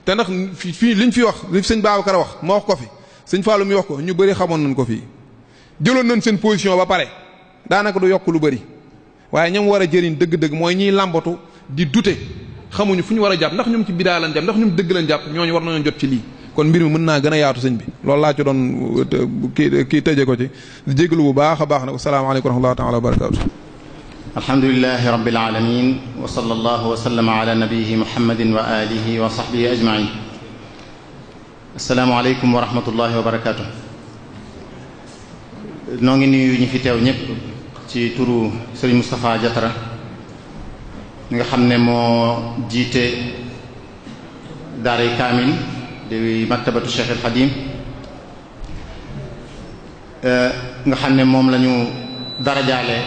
te ndax fii liñ fi wax li sëñ Babacar wax ma wax ko fi sëñ Fallou mi wax ko ñu bëri xamoon nañ ko fii. jëloon nañ seen position ba pare daanaka du yokk lu bëri. waaye ñoom war a jëriñ dëgg-dëgg mooy ñiy làmbatu di dute xamuñu fu ñu war a jàpp, ndax ñoom ci bidaa lañ jàpp, ndax ñoom dëgg lañ jàpp, ñooñu war nañoo jot ci lii. kon mbir mi mën naa gën a yaatu sëñ bi, loolu laa ci doon kii tëje ko ci di jégalu bu baax a baax nag. asalaamaaleykum wa rahmatullahi taala wa barakaatu. alhamdulilahi rabbil alamin wa sallallahu wa sallama ala nabiyihi muhammadin wa alihi wa sahbihi ajmain. asalaamaaleykum wa rahmatullahi wa barakaatu. noo ngi nuyu ñi fi teew ñëpp ci turu Serigne Moustapha Diatara mi nga xam ne moo jiite daaray kaamil di maktabatu Cheikh El Khadim nga xam ne moom lañu darajaale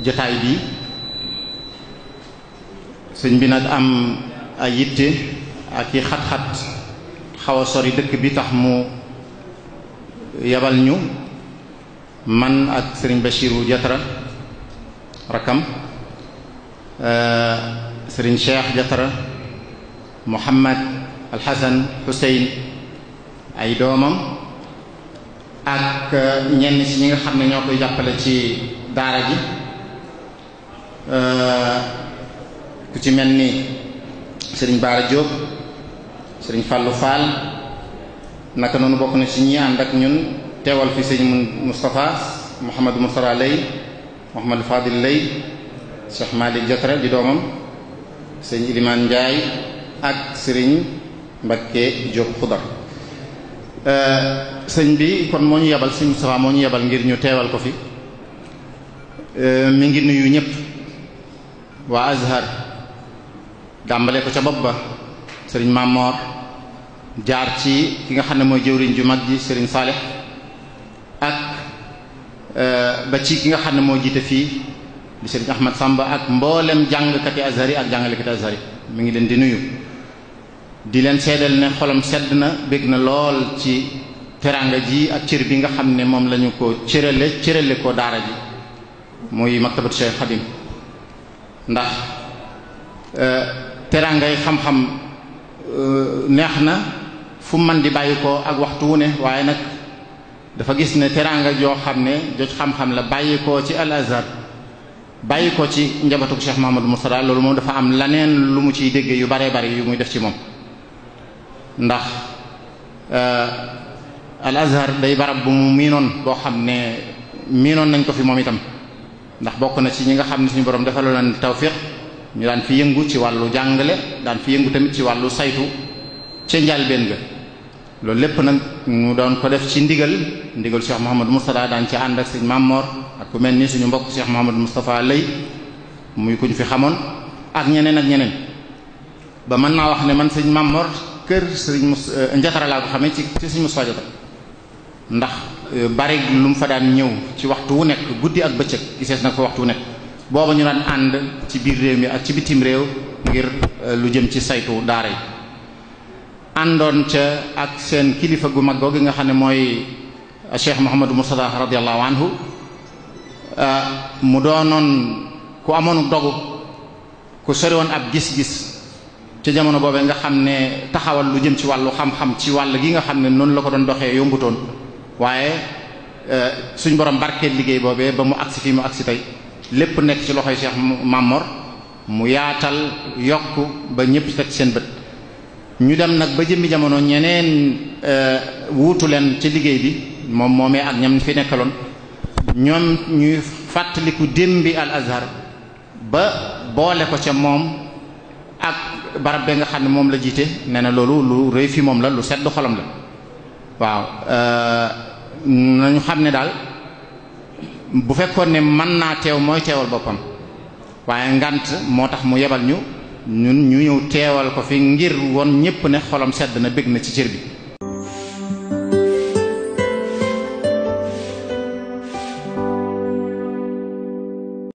jotaay bi. sëñ bi nag am ay yitte ak i xat-xat xaw a sori dëkk bi tax mu yabal ñu man ak sëriñ Bachiru Diatara rakam, sëriñ Cheikh Diatara, Muhammad Alxasan Xuseyn ay doomam ak ñenn ci ñi nga xam ne ñoo koy jàppale ci daara ji, ku ci mel ni sëriñ Baara Diop, sëriñ Fallou Fall, naka noonu bokk na ci ñi ànd ak ñun teewal fi sëñ Moustapha Mouhamadou Moustapha Lay, Mouhamadou Fadil Lay, Cheikh Malick Diatara di doomam, sëñ Iliman Ndiaye ak sëriñ Mbakke Diop Xudar. sëñ bi kon moo ñu yebal, sëñ Moustapha moo ñu yebal ngir ñu teewal ko fi. mi ngi nuyu ñëpp waa Azhar, dàmbale ko ca bopp ba sëriñ Mamor, jaar ci ki nga xam ne mooy jëwriñ ju mag ji sëriñ Saleh, ak ba ci ki nga xam ne moo jiite fii di Serigne Ahmad Samba ak mboolem jàngkati Azhar yi ak jàngalekati Azhar yi mi ngi leen di nuyu di leen seedal ne xolam sedd na bég na lool ci teranga ji ak cër bi nga xam ne moom lañu ko cërale ko daara ji muy maktabatu Cheikh Khadim ndax terangay xam-xam neex na fu man di bàyyi ko ak waxtu wu ne waaye nag dafa gis ne teranga joo xam ne joj xam-xam la bàyyi ko ci Al Azhar bàyyi ko ci njabootu Cheikh Mouhamadou Mourtada loolu moom dafa am laneen lu mu ciy déggee yu baree bari yu muy def ci moom ndax Al Azhar day barab bu mu miinoon boo xam ne miinoon nañ ko fi moom itam ndax bokk na ci ñi nga xam ne suñu borom defaloon leen tawfiq ñu daan fi yëngu ci wàllu jàngale daan fi yëngu tamit ci wàllu saytu ca njàlbéen ga loolu lépp nag mu doon ko def ci ndigal Cheikh Mouhamadou Mourtada daan ci ànd ak sëñ Mamor ak ku mel ni suñu mbokk Cheikh Mouhamadou Moustapha lay muy kuñ fi xamoon ak ñeneen ba mën naa wax ne man sëñ Mamor kër sëriñ Njatara laa ko xamee ci sëñ Moustapha Jota ndax bari lu mu fa daan ñëw ci waxtu wu nekk guddi ak bëccëg gisees nag fa waxtu wu nekk booba ñu daan ànd ci biir réew mi ak ci bitim réew ngir lu jëm ci saytu daara yi àndoon ca ak seen kilifa gu mag googu nga xam ne mooy Cheikh Mouhamadou Mourtada radiyallahu anhu mu doonoon ku amoon dogu ku sori woon ab gis-gis ca jamono boobee nga xam ne taxawal lu jëm ci wàllu xam-xam ci wàll gi nga xam ne noonu la ko doon doxee yombutoon waaye suñ borom barkeel liggéey boobee ba mu agsi fii mu agsi tey lépp nekk ci loxoy Cheikh Mamor mu yaatal yokk ba ñëpp teg seen bët ñu dem nag ba jëmmi jamono ñeneen wuutu leen ci liggéey bi moom moomee ak ñam fi nekkaloon ñoom ñuy fàttaliku démbi Al Azhar ba boole ko ca moom ak barab be nga xam ne moom la jiite nee na loolu lu rëy fi moom la lu sedd xolam la waaw nañu xam ne daal bu fekkoon ne mën naa teew mooy teewal boppam waaye ngant moo tax mu yebal ñu ñun ñu ñëw teewal ko fi ngir won ñépp ne xolam sedd na bég na ci cër bi